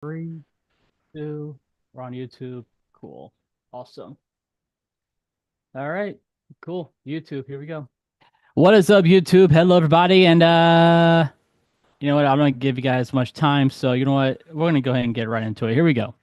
Three, two, we're on YouTube. Cool. Awesome. All right. Cool. YouTube, here we go. What is up, YouTube? Hello, everybody. And you know what? I'm not gonna give you guys much time, so you know what? We're gonna go ahead and get right into it. Here we go.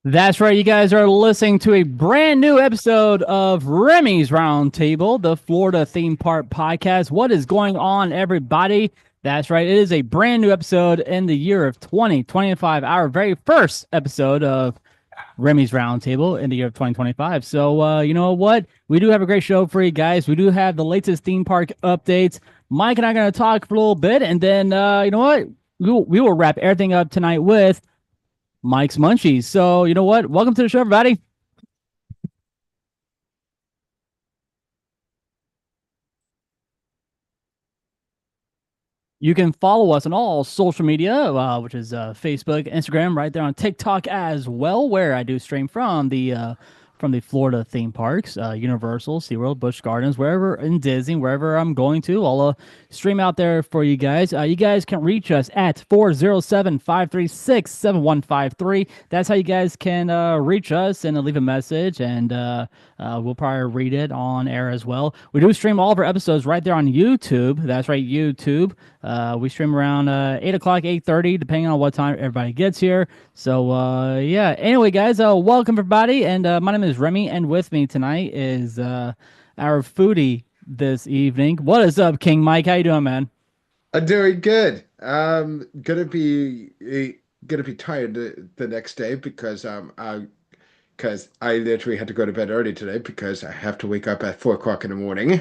That's right. You guys are listening to a brand new episode of Remy's Roundtable, the Florida theme park podcast. What is going on, everybody? That's right. It is a brand new episode in the year of 2025, our very first episode of Remy's Roundtable in the year of 2025. So, you know what? We do have a great show for you guys. We do have the latest theme park updates. Mike and I are going to talk for a little bit, and then, you know what? We will wrap everything up tonight with Mike's Munchies. So, you know what? Welcome to the show, everybody. You can follow us on all social media, which is Facebook, Instagram, right there on TikTok as well, where I do stream from the Florida theme parks, Universal, SeaWorld, Busch Gardens, wherever in Disney, wherever I'm going to. I'll stream out there for you guys. You guys can reach us at 407-536-7153. That's how you guys can reach us and leave a message, and we'll probably read it on air as well. We do stream all of our episodes right there on YouTube. That's right, YouTube. We stream around 8 o'clock, 8:30, depending on what time everybody gets here. So, yeah. Anyway, guys, welcome, everybody. And my name is Remy, and with me tonight is our foodie this evening. What is up, King Mike? How you doing, man? I'm doing good. Gonna be tired the next day because I literally had to go to bed early today because I have to wake up at 4 o'clock in the morning.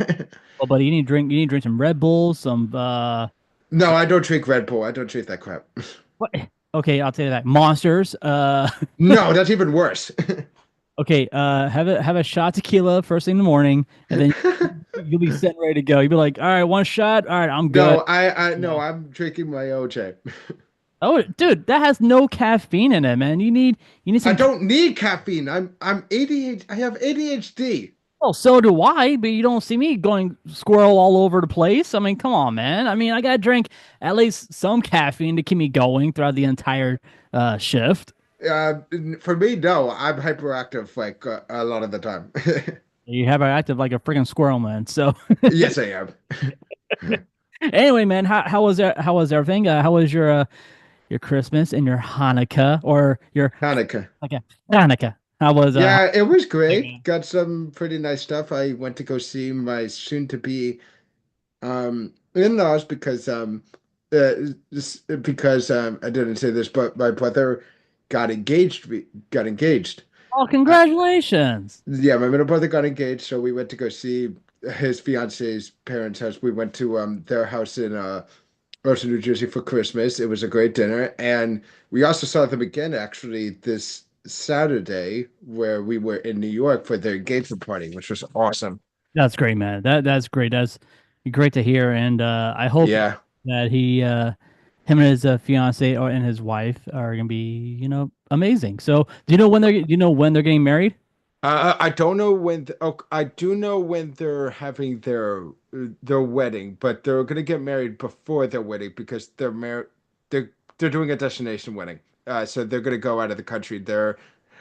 Well, buddy, you need to drink some Red Bull, some No, I don't drink Red Bull. I don't drink that crap. what? Okay, I'll tell you that. Monsters. No, that's even worse. Okay, have a shot tequila first thing in the morning, and then you'll be set ready to go. You'll be like, all right, one shot. All right, I'm good. No, I Yeah. no, I'm drinking my OJ. Oh, dude, that has no caffeine in it, man. You need I some. don't need caffeine. I'm ADHD. I have ADHD. Well, so do I, but you don't see me going squirrel all over the place. I mean, come on, man. I mean, I gotta drink at least some caffeine to keep me going throughout the entire shift. Uh, for me, no, I'm hyperactive like a lot of the time. You have her active like a freaking squirrel, man. So Yes, I am. anyway, man, how was everything? How was your Christmas and your Hanukkah or your Hanukkah. like a Hanukkah? How was Yeah, it was great. Hanukkah? Got some pretty nice stuff. I went to go see my soon-to-be in-laws because I didn't say this, but my brother got engaged. Oh, Uh, congratulations! yeah, my middle brother got engaged, so we went to go see his fiance's parents' house. We went to their house in Rochester, New Jersey for Christmas. It was a great dinner, and we also saw them again actually this Saturday, where we were in New York for their engagement party, which was awesome. That's great, man. That's great. That's great to hear, and I hope Yeah. that him and his fiance or and his wife are gonna be, amazing. So, do you know when they're getting married? I don't know when. Oh, I do know when they're having their wedding, but they're gonna get married before their wedding because they're married. They're doing a destination wedding. So they're gonna go out of the country.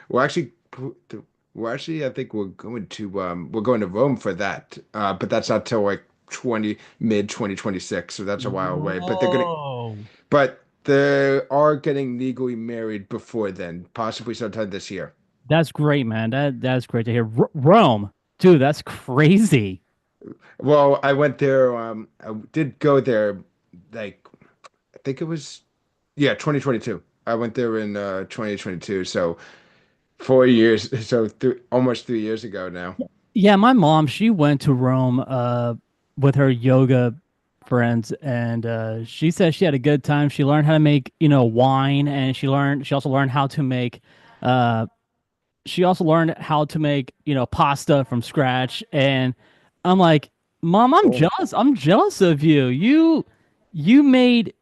We're actually I think we're going to Rome for that. But that's not till like 2026, so that's a while away. Whoa, But they are getting legally married before then, possibly sometime this year. that's great, man. That's great to hear. Rome, dude, that's crazy. Well, I went there. I did go there, like I think it was, yeah, 2022. I went there in 2022, so 4 years, so almost 3 years ago now. Yeah, my mom, she went to Rome with her yoga friends, and she said she had a good time. She learned how to make, wine, and she also learned how to make uh she also learned how to make, pasta from scratch. And I'm like, Mom, I'm Oh, jealous. I'm jealous of you. You made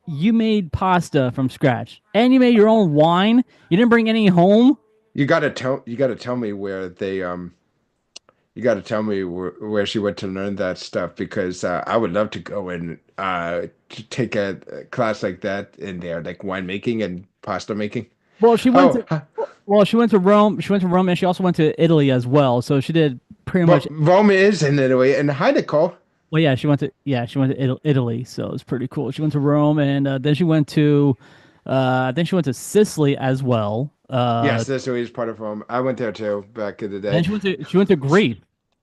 you made pasta from scratch and you made your own wine. You didn't bring any home. you gotta tell me where they you gotta tell me where she went to learn that stuff because I would love to go and to take a class like that in there, like winemaking and pasta making. Well, she went Oh, to well, she went to Rome. She went to Rome and she also went to Italy as well. So she did pretty well, much. Rome is in Italy, and hi, Nicole. Well, yeah, she went to Italy, so it's pretty cool. She went to Rome, and then she went to, I think she went to Sicily as well. Yes, Sicily is part of Rome. I went there too back in the And then day. she went to Greece.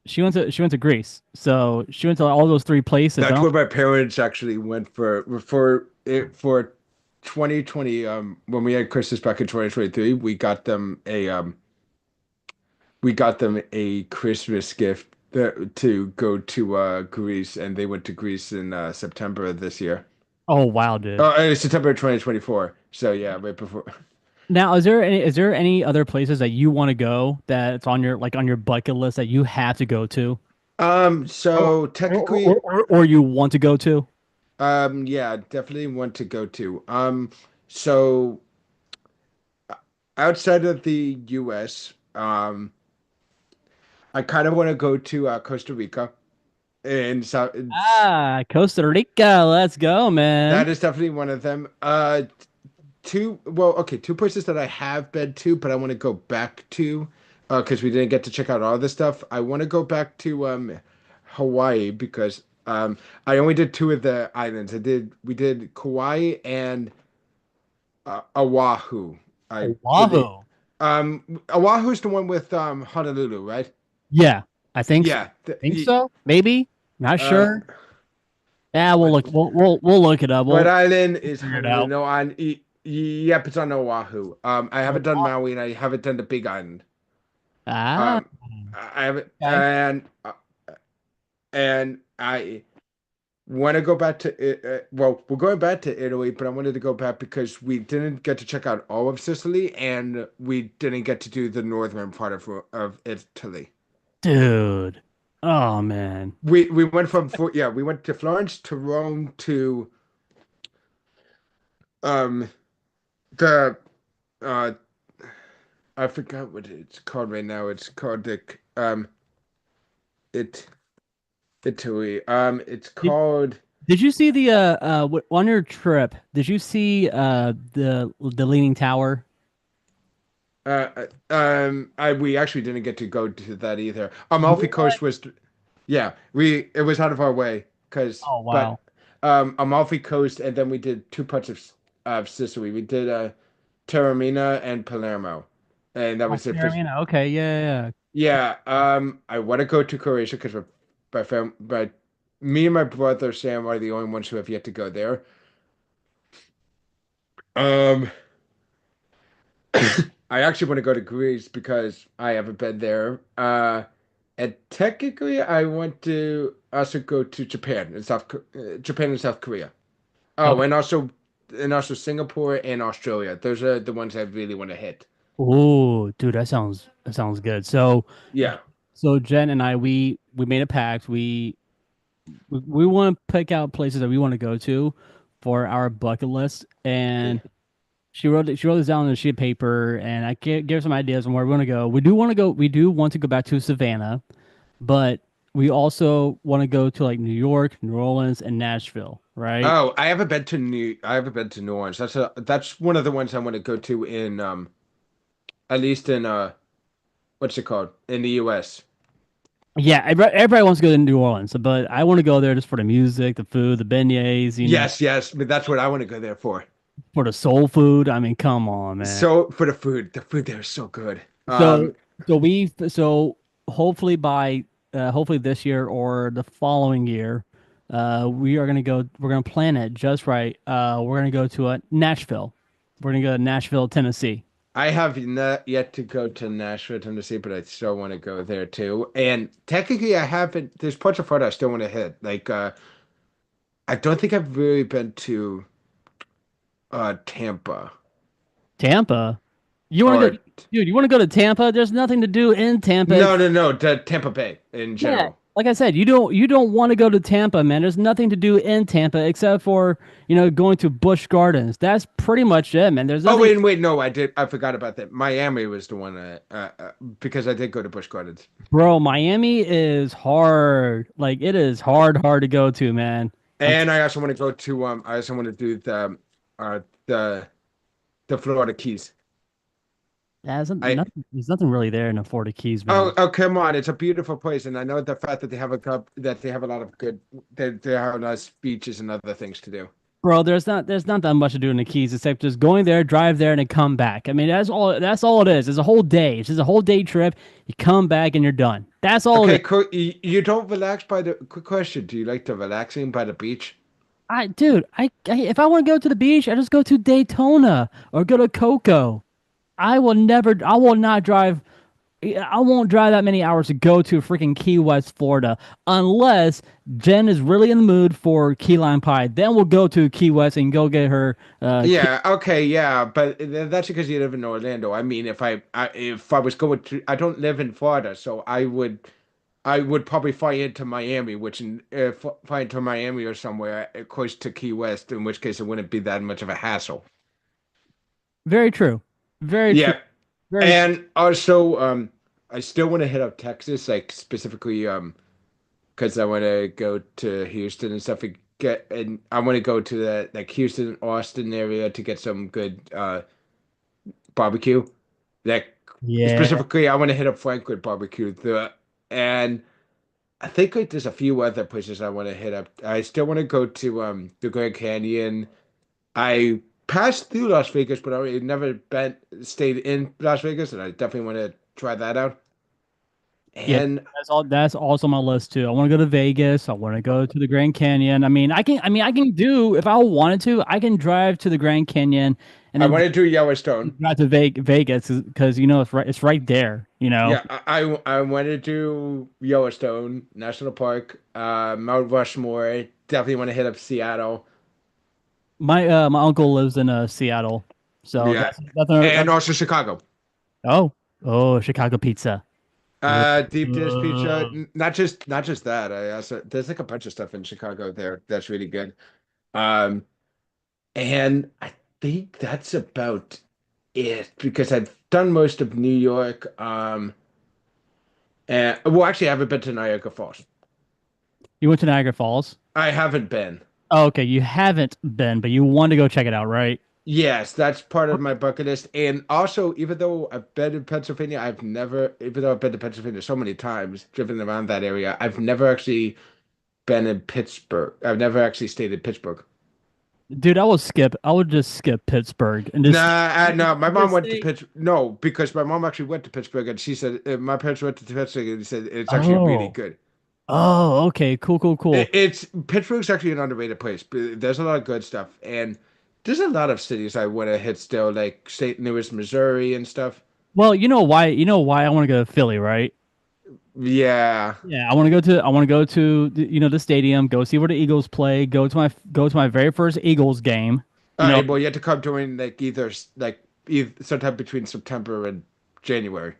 She went to Greece. So she went to all those three places. I That's don't. where my parents actually went for 2020 when we had Christmas back in 2023 we got them a Christmas gift to go to Greece and they went to Greece in September of this year. Oh wow, dude. September 2024. So yeah, right before. Now, is there any other places that you want to go that's on your on your bucket list that you have to go to, or So or, technically or, or you want to go to? yeah, definitely want to go to. So outside of the US, I kind of want to go to Costa Rica, and so Ah, Costa Rica. Let's go, man. that is definitely one of them. Two places that I have been to, but I want to go back to, because we didn't get to check out all this stuff. I want to go back to Hawaii because I only did two of the islands. We did Kauai and Oahu, I believe. Oahu. Oahu's the one with Honolulu, right? Yeah, I think so. Yeah. Think so? Maybe. Not Uh, sure. Yeah, we'll what look. We'll look it up. what We'll island is figure it Honolulu? out. No, yep, it's on Oahu. I haven't done Oahu. Maui and I haven't done the Big Island. Ah, Um, I haven't, okay. and I want to go back to it. Well, we're going back to Italy, but I wanted to go back because we didn't get to check out all of Sicily, and we didn't get to do the northern part of Italy. Dude. Oh man. We went yeah, we went to Florence to Rome to um the uh I forgot what it's called right now. It's called the it Italy. It's Did, called did you see the on your trip? Did you see the Leaning Tower? I we actually didn't get to go to that either. Amalfi What? Coast was yeah, we it was out of our way because Oh but wow. Amalfi Coast and then we did two parts of Sicily. We did Taormina and Palermo. And that Oh, was it for Taormina. Okay, yeah, yeah. yeah, I want to go to Croatia because but me and my brother Sam are the only ones who have yet to go there. Um, I actually want to go to Greece because I haven't been there. And technically, I want to also go to Japan and South Korea. Yeah. Oh, Okay. and also Singapore and Australia. Those are the ones I really want to hit. Oh, dude, that sounds good. So, Yeah. so Jen and I, we made a pact. We want to pick out places that we want to go to for our bucket list, and she wrote this down on a sheet of paper, and I gave her some ideas on where we want to go. We do want to go. We do want to go back to Savannah, but we also want to go to like New York, New Orleans, and Nashville, right? Oh, I haven't been to New Orleans. That's one of the ones I want to go to in at least in what's it called? In the US. Yeah, everybody wants to go to New Orleans, but I want to go there just for the music, the food, the beignets, Yes, yes, but that's what I want to go there for. for the soul food. I mean, come on, man. So for the food there is so good. So so hopefully hopefully this year or the following year, we're gonna plan it just right. We're gonna go to Nashville. We're gonna go to Nashville, Tennessee. I have not yet to go to Nashville, Tennessee, but I still want to go there too. And technically, I haven't. There's parts of Florida I still want to hit. Like, I don't think I've really been to Tampa. Tampa. You want to go, or dude? You want to go to Tampa? There's nothing to do in Tampa. no, to Tampa Bay in Yeah, general. like I said, you don't want to go to Tampa, man. There's nothing to do in Tampa except for going to Busch Gardens. That's pretty much it, man. There's Oh nothing, wait, no, I forgot about that. Miami was the one because I did go to Busch Gardens. bro. Miami is hard. Like it is hard to go to, man. And I also want to go to I also want to do uh the the Florida Keys. I there's nothing really there in the Florida Keys, Oh, man. oh, come on! It's a beautiful place, and I know the fact that they have a cup, that they have a lot of good, they have nice beaches and other things to do. Bro, there's not that much to do in the Keys except just going there, drive there, and then come back. I mean, that's all it is. It's a whole day. It's just a whole day trip. You come back and you're done. That's all it Okay, is. cool. You don't relax by the quick question. Do you like to relaxing by the beach? Dude, if I want to go to the beach, I just go to Daytona or go to Cocoa. I will not drive. I won't drive that many hours to go to freaking Key West, Florida, unless Jen is really in the mood for key lime pie. Then we'll go to Key West and go get her. Yeah, okay, yeah, but that's because you live in Orlando. I mean, if I was going to, I don't live in Florida, so I would probably fly into Miami, fly into Miami or somewhere close to Key West, in which case it wouldn't be that much of a hassle. Very true. Very true. Yeah, Very true. and also, I still want to hit up Texas, like specifically, because I want to go to Houston and stuff and I want to go to the like Houston, Austin area to get some good barbecue. Like Yeah. specifically, I want to hit up Franklin barbecue. And I think like there's a few other places I want to hit up. I still want to go to the Grand Canyon. I passed through Las Vegas, but I never been stayed in Las Vegas, and I definitely want to try that out. Yeah. And That's also on my list too. I want to go to Vegas. I want to go to the Grand Canyon. I mean, I can do if I wanted to, I can drive to the Grand Canyon and I then want to do Yellowstone. drive to Vegas because it's right there. Yeah, I want to do Yellowstone National Park, Mount Rushmore. Definitely want to hit up Seattle. My uncle lives in Seattle, so Yeah, that's and also Chicago. oh Chicago pizza. Deep dish pizza. Uh, Not just that. I also there's like a bunch of stuff in Chicago there that's really good. Um, and I think that's about it because I've done most of New York. And well, actually, I haven't been to Niagara Falls. you went to Niagara Falls. I haven't been. Oh, okay, you haven't been, but you want to go check it out, right? Yes, that's part of my bucket list. And also, even though I've been in Pennsylvania, I've never, even though I've been to Pennsylvania so many times, driven around that area, I've never actually been in Pittsburgh. I've never actually stayed in Pittsburgh. Dude, I would just skip Pittsburgh and No, my mom just went to stay. Pittsburgh. No, because my mom actually went to Pittsburgh and she said, my parents went to Pittsburgh and said it's actually really Oh. good. Oh, okay. Cool. It's Pittsburgh's actually an underrated place. There's a lot of good stuff. And there's a lot of cities I want to hit still, like St. Louis, Missouri and stuff. Well, you know why I want to go to Philly, right? Yeah. Yeah, I want to go to the stadium, go see where the Eagles play, go to my very first Eagles game. You know, Well, you have to come during either sometime between September and January.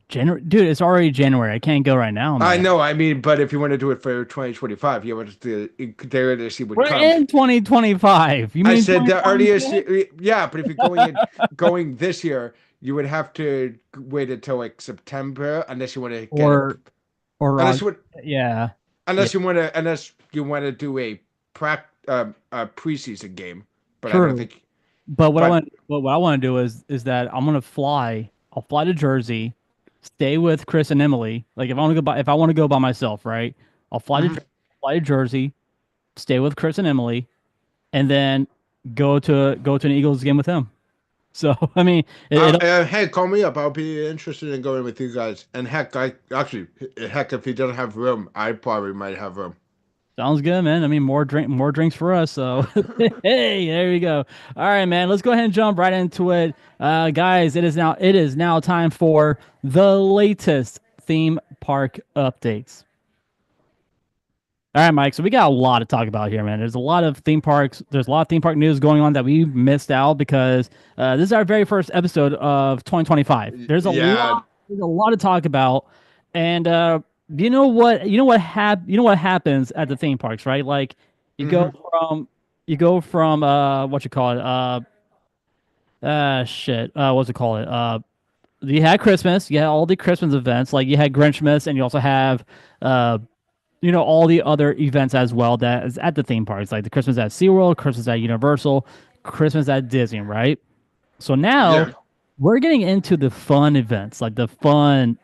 January, dude, it's already January. I can't go right now, I man. know, I mean, but if you want to do it for 2025, you want to the earliest you would We're come. in 2025. You I mean said the earliest, 2026? yeah, but if you're going this year, you would have to wait until like September unless you want to get a Or or unless you would yeah. Yeah, unless you want to do a preseason game. But I don't true. think. But But what I want to do is that I'm gonna fly. I'll fly to Jersey, stay with Chris and Emily. Like if I want to go by myself, right? I'll mhm. fly to Jersey, stay with Chris and Emily, and then go to an Eagles game with him. So I mean, it Hey, call me up. I'll be interested in going with you guys. And heck, if he doesn't have room, I probably might have room. sounds good, man. I mean, more drinks for us. So hey, there we go. All right, man. Let's go ahead and jump right into it, guys. It is now time for the latest theme park updates. All right, Mike. So we got a lot to talk about here, man. There's a lot of theme parks. There's a lot of theme park news going on that we missed out because this is our very first episode of 2025. There's a Yeah. lot. There's a lot to talk about, and you know what? You know what happens at the theme parks, right? Like you go Hmm. from you go from what you call it shit what's it called you had Christmas, you had all the Christmas events, like you had Grinchmas, and you also have uh all the other events as well that is at the theme parks, like the Christmas at SeaWorld, Christmas at Universal, Christmas at Disney, right? So now Yeah. we're getting into the fun events, like the fun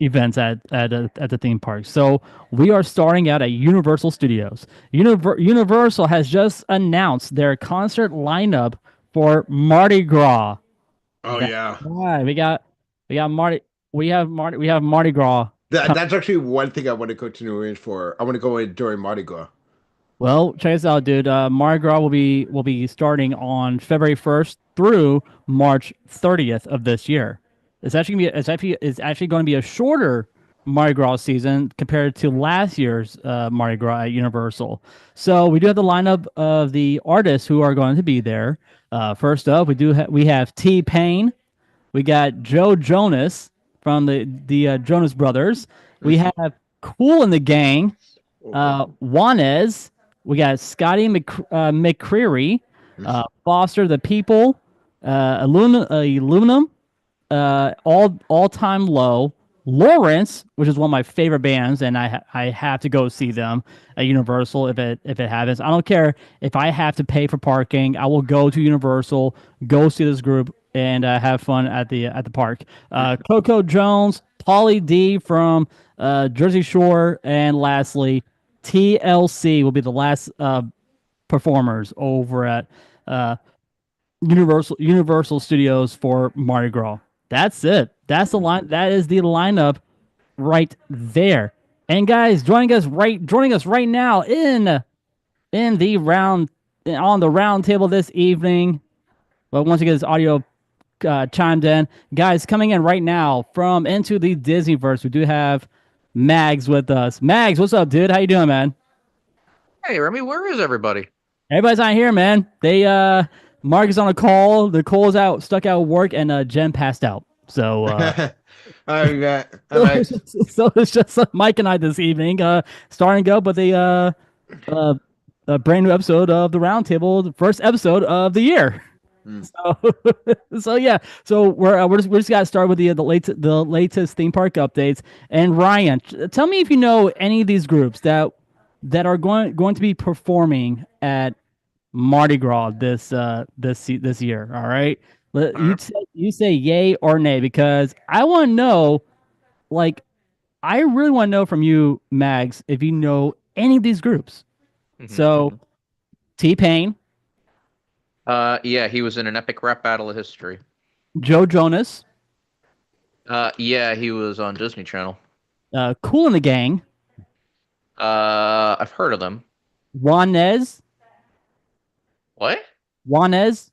events at the theme park. So we are starting out at Universal Studios. Universal has just announced their concert lineup for Mardi Gras. Oh That's yeah. right. We got Mardi we have Mardi Gras. That's actually one thing I want to go to New Orleans for. I want to go in during Mardi Gras. Well, check this out, dude. Mardi Gras will be starting on February 1st through March 30th of this year. It's actually going to be a shorter Mardi Gras season compared to last year's Mardi Gras at Universal. So we do have the lineup of the artists who are going to be there. First up, we have T Pain. We got Joe Jonas from the Jonas Brothers. We Mhm. have Cool in the Gang, Oh. Juanes. We got Scotty McCreery, Mhm. Foster the People, Aluminum, all time low. Lawrence, which is one of my favorite bands, and I have to go see them at Universal if it happens. I don't care if I have to pay for parking. I will go to Universal, go see this group, and have fun at the park. Coco Jones, Pauly D from Jersey Shore, and lastly TLC will be the last performers over at uh, Universal Studios for Mardi Gras. That's it. That's the line. That is the lineup right there. And guys, joining us right now in the round on the round table this evening. But once again, this audio chimed in, guys, coming in right now from into the Disneyverse. We do have Mags with us. Mags, what's up, dude? How you doing, man? Hey, Remy, where is everybody? Everybody's not here, man. Mark is on a call. The Cole's out, stuck out of work, and Jen passed out. So I'm at, so it's just Mike and I this evening, starting to go, but uh, a brand new episode of the Roundtable, the first episode of the year. mm. So, so yeah, so we're just got to start with the latest theme park updates. And Ryan, tell me if you know any of these groups that are going to be performing at Mardi Gras this year. All right, you say yay or nay because I want to know. Like, I really want to know from you, Mags, if you know any of these groups. Hmm. So T Pain, Yeah, he was in an epic rap battle of history. Joe Jonas, Yeah, he was on Disney Channel. Cool in the Gang, I've heard of them. Juanes, What? Juanes.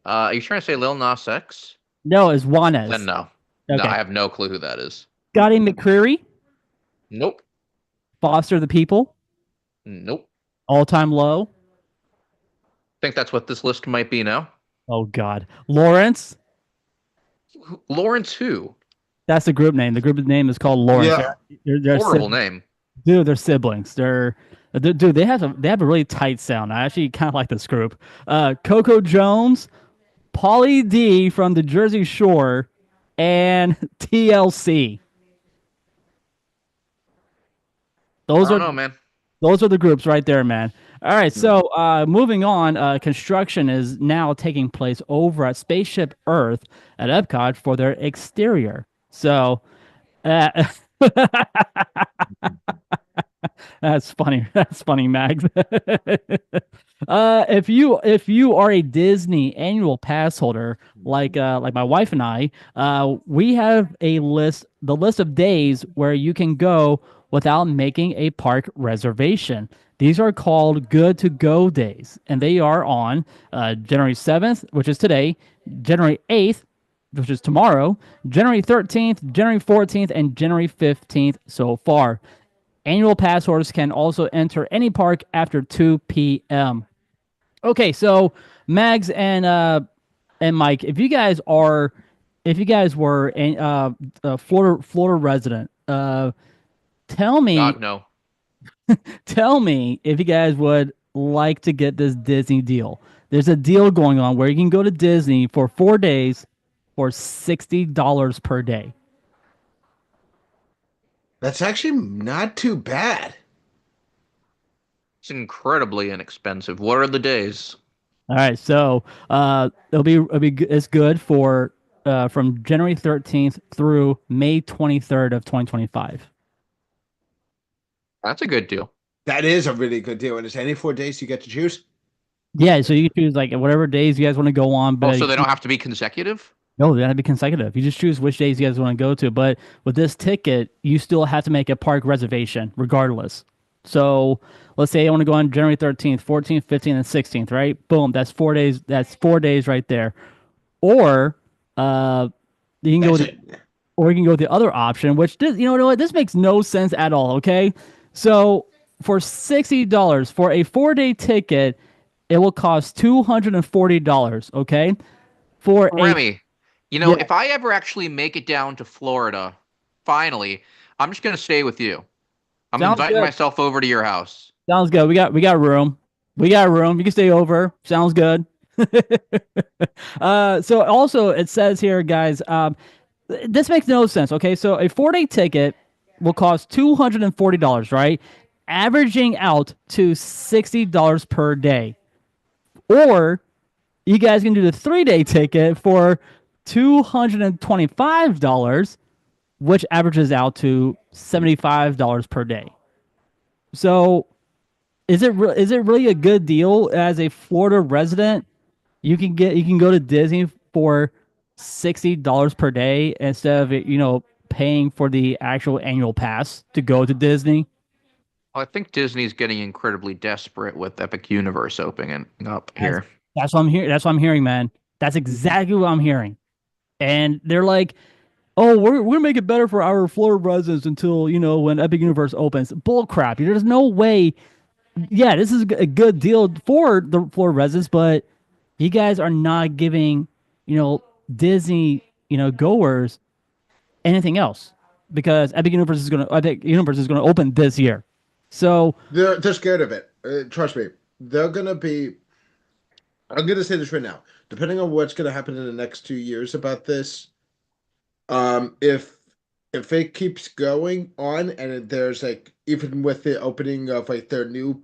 Are you trying to say Lil Nas X? No, it's Then Juanes. no. No, I Okay. have no clue who that is. Scotty McCreery, Nope. Foster the People, Nope. All Time Low. Think that's what this list might be now. Oh God, Lawrence. Lawrence who? That's the group name. The group name is called Lawrence. Yeah. They're Horrible name. Dude, they're siblings. Dude, they have a really tight sound. I actually kind of like this group. Coco Jones, Pauly D from the Jersey Shore, and TLC. I Those don't are know, man. those are the groups right there, man. All right, Mm. so moving on, construction is now taking place over at Spaceship Earth at Epcot for their exterior. So uh, that's funny. That's funny, Mags. If you are a Disney annual pass holder, like my wife and I, we have the list of days where you can go without making a park reservation. These are called good to go days, and they are on January 7th, which is today, January 8th, which is tomorrow, January 13th, January 14th, and January 15th so far. Annual pass holders can also enter any park after 2 p.m. Okay, so Mags and Mike, if you guys were a Florida resident, tell me God, no. tell me if you guys would like to get this Disney deal. There's a deal going on where you can go to Disney for 4 days for $60 per day. That's actually not too bad. It's incredibly inexpensive. What are the days? All right, so it's good for from January 13th through May 23rd of 2025. That's a good deal. That is a really good deal. And it's any 4 days you get to choose. Yeah, so you can choose like whatever days you guys want to go on, Oh, but so they don't have to be consecutive? no, they have to be consecutive. You just choose which days you guys want to go to. But with this ticket, you still have to make a park reservation regardless. So let's say I want to go on January 13th, 14th, 15th, and 16th, right? Boom, that's 4 days. That's 4 days right there. Or uh, you can go That's with, it. or you can go with the other option, which this, you know what? This makes no sense at all. Okay, so for $60 for a 4 day ticket, it will cost $240. Okay, for a Remy, yeah. if I ever actually make it down to Florida, finally, I'm just going to stay with you. I'm Sounds inviting good. myself over to your house. Sounds good. We got room. We got room. You can stay over. Sounds good. So also it says here, guys, this makes no sense. Okay, so a 4 day ticket will cost $240, right? Averaging out to $60 per day. Or you guys can do the 3 day ticket for $225, which averages out to $75 per day. So is it really a good deal as a Florida resident? You can go to Disney for $60 per day instead of paying for the actual annual pass to go to Disney. I think Disney's getting incredibly desperate with Epic Universe opening up That's here. that's what I'm hearing. That's what I'm hearing, man. That's exactly what I'm hearing. And they're like, "Oh, we're gonna make it better for our Florida residents until when Epic Universe opens." Bull crap! There's no way. Yeah, this is a good deal for the Florida residents, but you guys are not giving, Disney, goers anything else because Epic Universe is gonna open this year. So They're scared of it. Trust me. They're gonna be. I'm gonna say this right now. Depending on what's gonna happen in the next 2 years about this, if it keeps going on and there's like even with the opening of like their new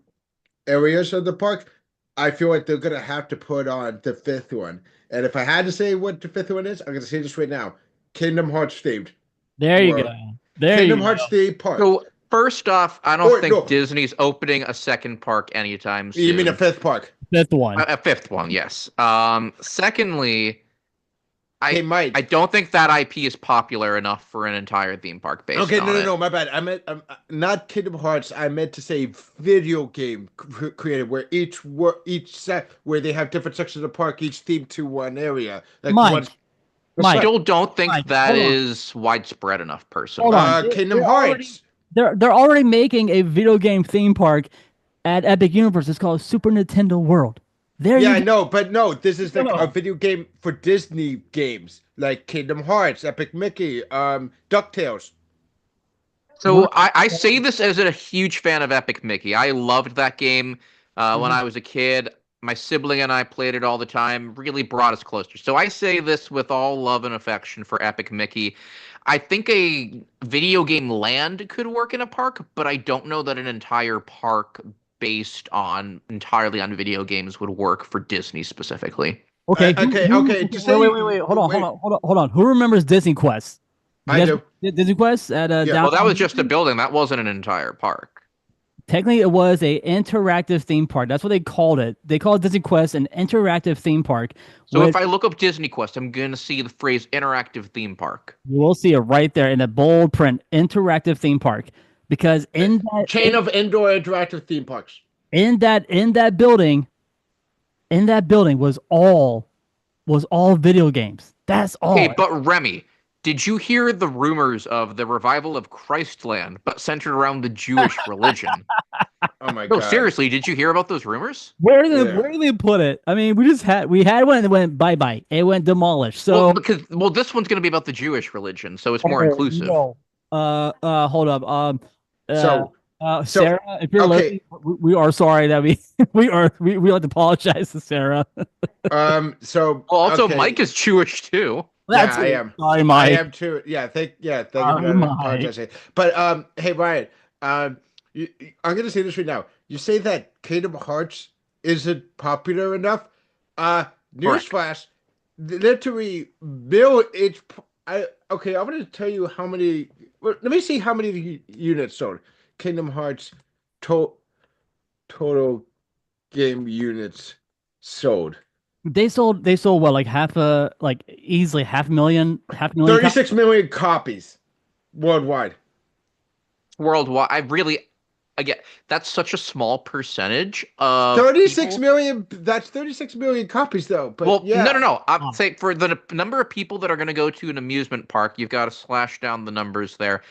areas of the park, I feel like they're gonna have to put on the fifth one. And if I had to say what the fifth one is, I'm gonna say this right now: Kingdom Hearts themed there you go. world, There Kingdom you go. Hearts themed park. So, first off, I don't Or think no, Disney's opening a second park anytime you mean a soon. fifth park? Fifth one. A fifth one, yes. Secondly, They I might. don't think that IP is popular enough for an entire theme park based Okay, no, on no, it. no, my bad. I meant not Kingdom Hearts. I meant to say video game created where each set where they have different sections of the park, each themed to one area. Like one. Mike, What's Mike, that? Still don't think Mike, that hold on. is widespread enough, Hold personally. on. Kingdom Hearts. They're already making a video game theme park at Epic Universe. It's called Super Nintendo World. There Yeah, you I go. know, but no, this is like a No. video game for Disney games, like Kingdom Hearts, Epic Mickey, DuckTales. So I say this as a huge fan of Epic Mickey. I loved that game when Mhm. I was a kid. My sibling and I played it all the time. Really brought us closer. So I say this with all love and affection for Epic Mickey. I think a video game land could work in a park, but I don't know that an entire park based on entirely on video games would work for Disney specifically. Okay. Okay. To Wait, wait, say, wait, wait. Hold on, hold wait, on, hold on, hold on. Who remembers Disney Quest? You I guys do. Disney Quest at Yeah. Well, that downtown was just a Disney? building. That wasn't an entire park. Technically, it was a interactive theme park. That's what they called it. They called Disney Quest an interactive theme park, So which if I look up Disney Quest, I'm going to see the phrase interactive theme park. you will see it right there in the bold print, interactive theme park. Because Chain of indoor interactive theme parks. in that building was all video games. That's Okay, all. but Remy, Did you hear the rumors of the revival of Christland, but centered around the Jewish religion? Oh my No, god. seriously, did you hear about those rumors? Yeah. Where did they put it? I mean, we had one that went bye bye. It went demolished. Well, So because this one's going to be about the Jewish religion, so it's more oh inclusive. no. Hold up. Uh, So so Sarah, if you're okay. listening, we are sorry that we we like to apologize to Sarah. So Well, also okay. Mike is Jewish too. Yeah, That's I it. am. Sorry, I Mike. am too. Thank you for Sorry, that. I Mike. apologize. But hey Ryan, I'm gonna say this right now. You say that Kingdom Hearts isn't popular enough. Uh, Correct. Newsflash, literally bill it's I okay, I'm gonna tell you how many well, let me see how many units sold. Kingdom Hearts to, total game units sold. They sold what like easily half a million copies. 36 million copies worldwide. Worldwide, again, that's such a small percentage of 36 people. million, that's 36 million copies though. But Well, no, no, yeah. no. I'm Oh, saying for the number of people that are going to go to an amusement park, you've got to slash down the numbers there.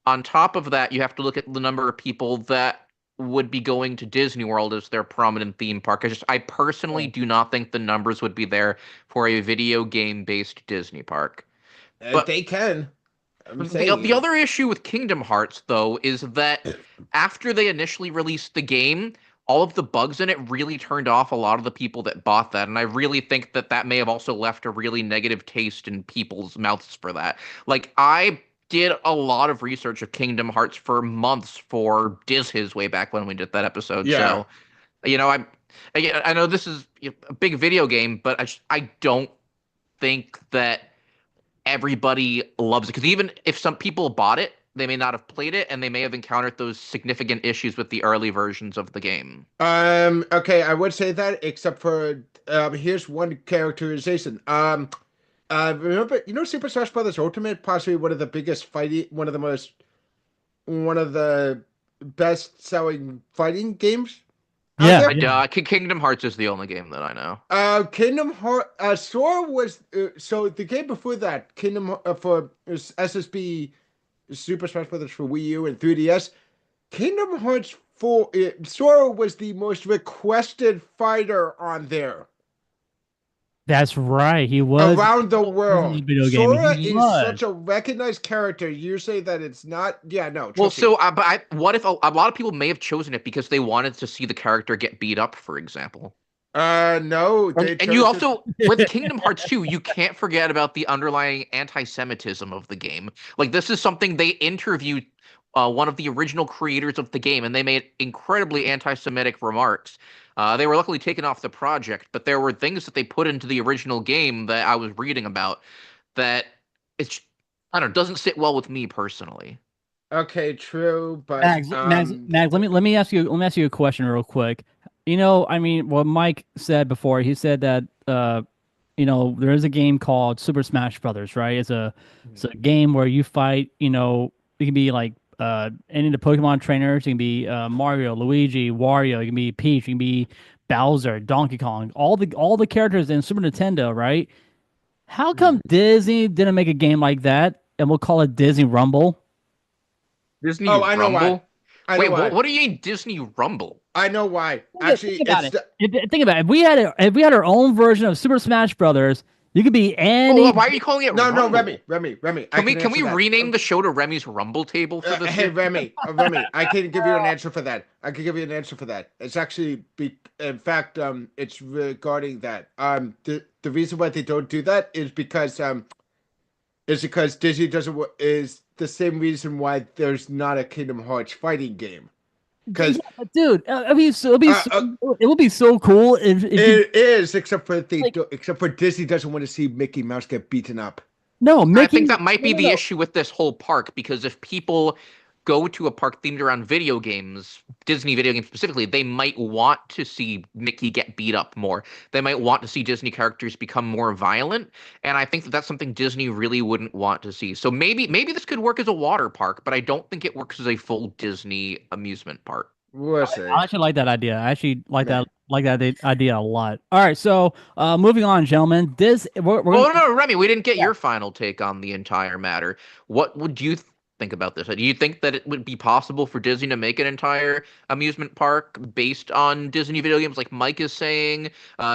On top of that, you have to look at the number of people that would be going to Disney World as their prominent theme park. I personally do not think the numbers would be there for a video game based Disney park. But They can. I'm the saying. other issue with Kingdom Hearts, though, is that after they initially released the game, all of the bugs in it really turned off a lot of the people that bought that. And I really think that that may have also left a really negative taste in people's mouths for that. Like, I did a lot of research of Kingdom Hearts for months for Diz His way back when we did that episode. Yeah. So, you know, I know this is a big video game, but I don't think that everybody loves it because even if some people bought it, they may not have played it and they may have encountered those significant issues with the early versions of the game. Okay, I would say that, except for here's one characterization. Remember, Super Smash Brothers Ultimate, possibly one of the biggest fighting, one of the best-selling fighting games out yeah, there. yeah. Kingdom Hearts is the only game that I know. Kingdom Heart, Sora was so the game before that, Kingdom for SSB, Super Smash Brothers for Wii U and 3DS. Kingdom Hearts 4, Sora was the most requested fighter on there That's right. He around the was in the world. video game. Sora He is was. such a recognized character. You say that it's not? Yeah, no, Well, trust me. what if a lot of people may have chosen it because they wanted to see the character get beat up, for example? No, they And you chose to. also, with Kingdom Hearts 2, you can't forget about the underlying anti-Semitism of the game. Like, this is something they interviewed one of the original creators of the game, and they made incredibly anti-Semitic remarks. They were luckily taken off the project, but there were things that they put into the original game that I was reading about that it's, I don't know, doesn't sit well with me personally. Okay, true, but Mags, let me ask you a question real quick. You know, I mean, what Mike said before, he said that there is a game called Super Smash Brothers, right? It's a game where you fight, it can be like any of the Pokemon trainers, it can be Mario, Luigi, Wario, it can be Peach, it can be Bowser, Donkey Kong, all the characters in Super Nintendo, right? How Mhm. come Disney didn't make a game like that and we'll call it Disney Rumble? Disney Oh, I know why. Rumble? I know Wait, why. what do you mean Disney Rumble? I know why. Actually, Think about it's it. Think about it. If we had our own version of Super Smash Brothers, you could be Oh, any. why are you calling it no, Rumble? Remy. I Can can we answer that. rename the show to Remy's Rumble Table for this Hey, year? Remy, I can give you an answer for that. I can give you an answer for that. It's actually, in fact, it's regarding that. The reason why they don't do that is because Disney doesn't is the same reason why there's not a Kingdom Hearts fighting game. Yeah, Because dude, uh, uh, it would be so cool if you it is, except for like except for Disney doesn't want to see Mickey Mouse get beaten up. no I Mickey. think that might No, be no, the no. issue with this whole park because if people go to a park themed around video games, Disney video games specifically, they might want to see Mickey get beat up more. They might want to see Disney characters become more violent, and I think that that's something Disney really wouldn't want to see. So maybe this could work as a water park, but I don't think it works as a full Disney amusement park. We'll see. I actually like that idea. I actually like Meh. that like that idea a lot. All right, so moving on, gentlemen. We're Oh gonna no, Remy, we didn't get yeah. your final take on the entire matter. What would you think about this? Do you think that it would be possible for Disney to make an entire amusement park based on Disney video games, like Mike is saying?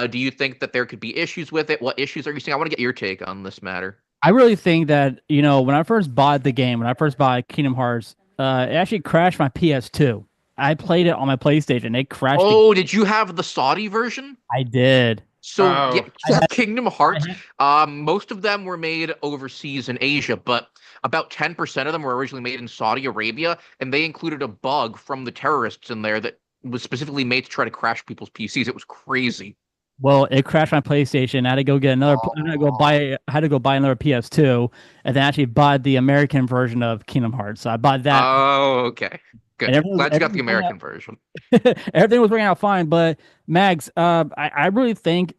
Do you think that there could be issues with it? What issues are you seeing? I want to get your take on this matter. I really think that when I first bought the game, when I first bought Kingdom Hearts, it actually crashed my PS2. I played it on my PlayStation. It crashed. Oh, did you have the Saudi version? I did. So yeah, Oh, I had, Kingdom I Hearts, had, most of them were made overseas in Asia, but about 10% of them were originally made in Saudi Arabia, and they included a bug from the terrorists in there that was specifically made to try to crash people's PCs. It was crazy. well, it crashed my PlayStation. I had to go get another. I had to go buy another PS2, and then actually bought the American version of Kingdom Hearts. So I bought that, Oh, okay. and Good. Glad you got the American version. everything was working out fine. But Mags, I really think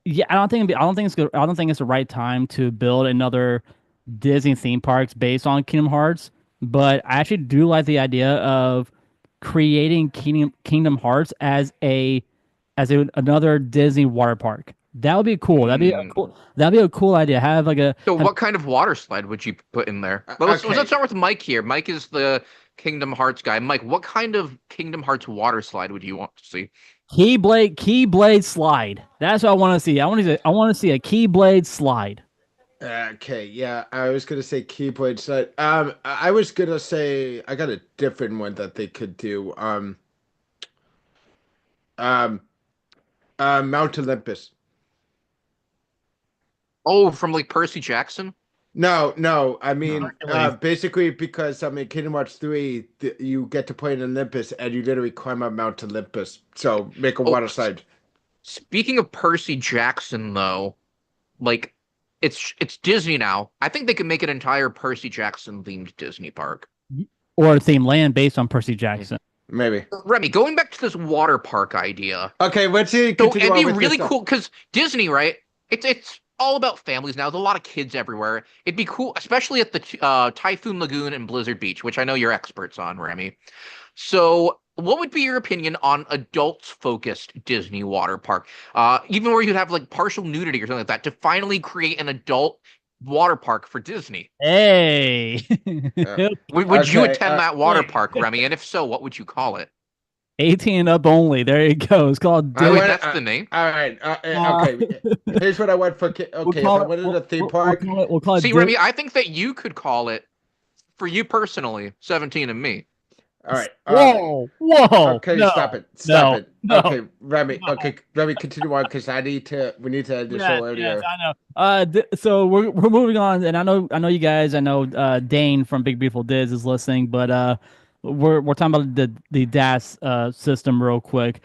yeah, I don't think it's good. I don't think it's the right time to build another Disney theme parks based on Kingdom Hearts. But I actually do like the idea of creating Kingdom Hearts as another Disney water park. That would be cool. Hmm. That'd be a cool idea. Have like a So have what kind of water slide would you put in there? Let's okay. start with Mike here. Mike is the Kingdom Hearts guy. Mike, what kind of Kingdom Hearts water slide would you want to see? Keyblade slide. That's what I want to see. I want to see a Keyblade slide. Okay, yeah, I was gonna say Keyblade slide. I was gonna say I got a different one that they could do. Um, Mount Olympus. Oh, from like Percy Jackson? No, no, I mean, Hercules. basically because Kingdom Hearts 3, you get to play in Olympus and you literally climb up Mount Olympus. So make a Oh, water slide. speaking of Percy Jackson, though, like it's Disney now. I think they could make an entire Percy Jackson themed Disney park. Or a theme land based on Percy Jackson. Maybe. Remy, going back to this water park idea. Okay, let's see. So Continue it'd on be with really this cool because Disney, right? It's all about families now. There's a lot of kids everywhere. It'd be cool, especially at the Typhoon Lagoon and Blizzard Beach, which I know you're experts on, Remy. So, what would be your opinion on adults-focused Disney water park? Even where you'd have like partial nudity or something like that to finally create an adult water park for Disney. Hey. Uh, Would you Okay, attend that water yeah. park, Remy? And if so, what would you call it? 18 and up only. There you go. It's called I Oh, wait, want. that's the name. All right. Uh, Okay. Here's what I want for. Okay, if I wanted a theme park. We'll call it See, Remy, I think that you could call it, for you personally, 17 and Me. All right. Whoa. Okay, No. stop it. Stop No. it. No. Okay, Remy. Okay, Remy, continue on because I need to. We need to end the show earlier. Yes, I know. So we're moving on, and I know you guys. I know Dane from Big Beautiful Diz is listening, but we're talking about the DAS system real quick.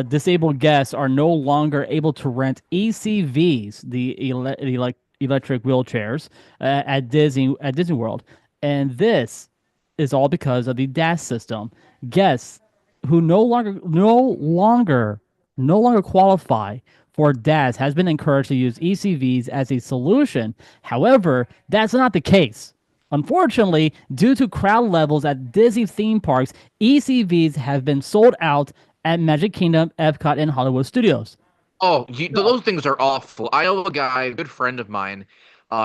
Disabled guests are no longer able to rent ECVs, the electric wheelchairs, at Disney World, and this is all because of the DAS system. Guests who no longer qualify for DAS has been encouraged to use ECVs as a solution. However, that's not the case. Unfortunately, due to crowd levels at Disney theme parks, ECVs have been sold out at Magic Kingdom, Epcot, and Hollywood Studios. Oh, those things are awful. I know a guy, a good friend of mine.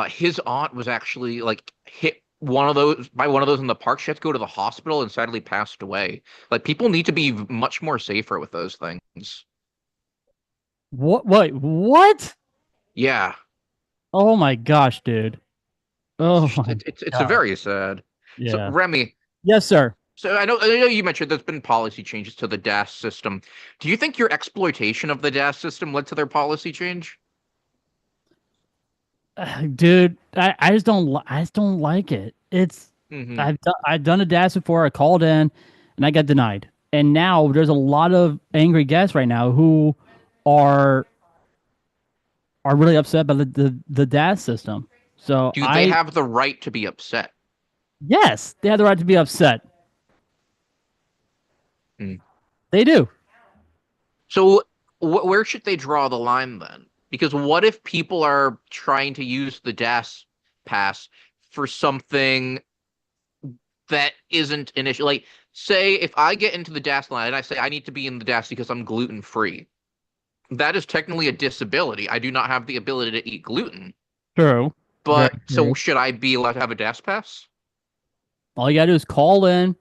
His aunt was actually like hit one of those by one of those in the park. She had to go to the hospital and sadly passed away. Like people need to be much more safer with those things. What? Wait, what? Yeah, Oh my gosh, dude. Oh my it's a god. very sad. So Yeah. Remy, Yes, sir. so I know you mentioned there's been policy changes to the DAS system. Do you think your exploitation of the DAS system led to their policy change? Dude, I just don't like it. Hmm. I've done a DAS before. I called in and I got denied. And now there's a lot of angry guests right now who are really upset by the DAS system. So Do they have the right to be upset? yes, they have the right to be upset. Hmm. They do. So where should they draw the line then? Because what if people are trying to use the DAS pass for something that isn't an issue. Like, say if I get into the DAS line and I say I need to be in the DAS because I'm gluten free, that is technically a disability. I do not have the ability to eat gluten. True. Very But so true. should I be allowed to have a DAS pass? All you gotta do is call in.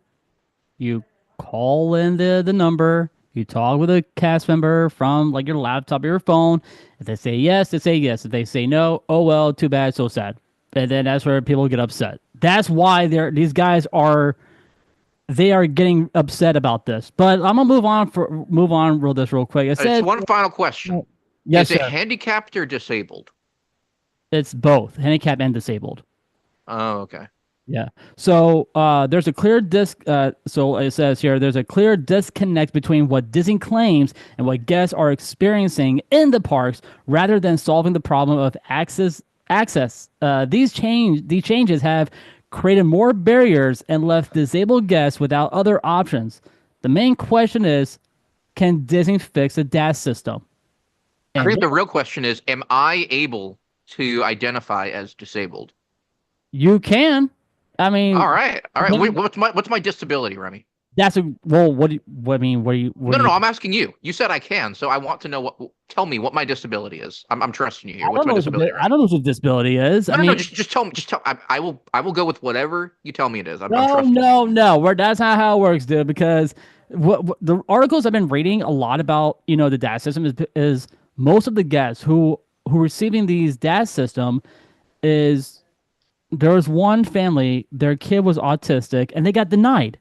You call in the number. You talk with a cast member from like your laptop or your phone. If they say yes, they say yes. If they say no, oh well, too bad, so sad. And then that's where people get upset. That's why these guys are they are getting upset about this. But I'm gonna move on real quick. It It's says one final question. yes, Is it sir. handicapped or disabled? It's both handicapped and disabled. Oh, okay. Yeah. So there's a clear so it says here there's a clear disconnect between what Disney claims and what guests are experiencing in the parks, rather than solving the problem of access. These changes have created more barriers and left disabled guests without other options. The main question is, can Disney fix the DAS system? I And think the real question is, am I able to identify as disabled? you can. I mean, All right. All right. What's my disability, Remy? that's a well. What I mean? What No, do no, you? no. I'm asking you. You said I can, so I want to know what. Tell me what my disability is. I'm trusting you here. I What's don't my know. disability, I Remy? don't know what a disability is. I No, no, no. mean, Just tell me. Just tell. I will. I will go with whatever you tell me it is. I'm no, trusting you. no, no. That's not how it works, dude. Because what the articles I've been reading a lot about, the DAS system is most of the guests who are receiving these DAS system is there was one family, their kid was autistic, and they got denied.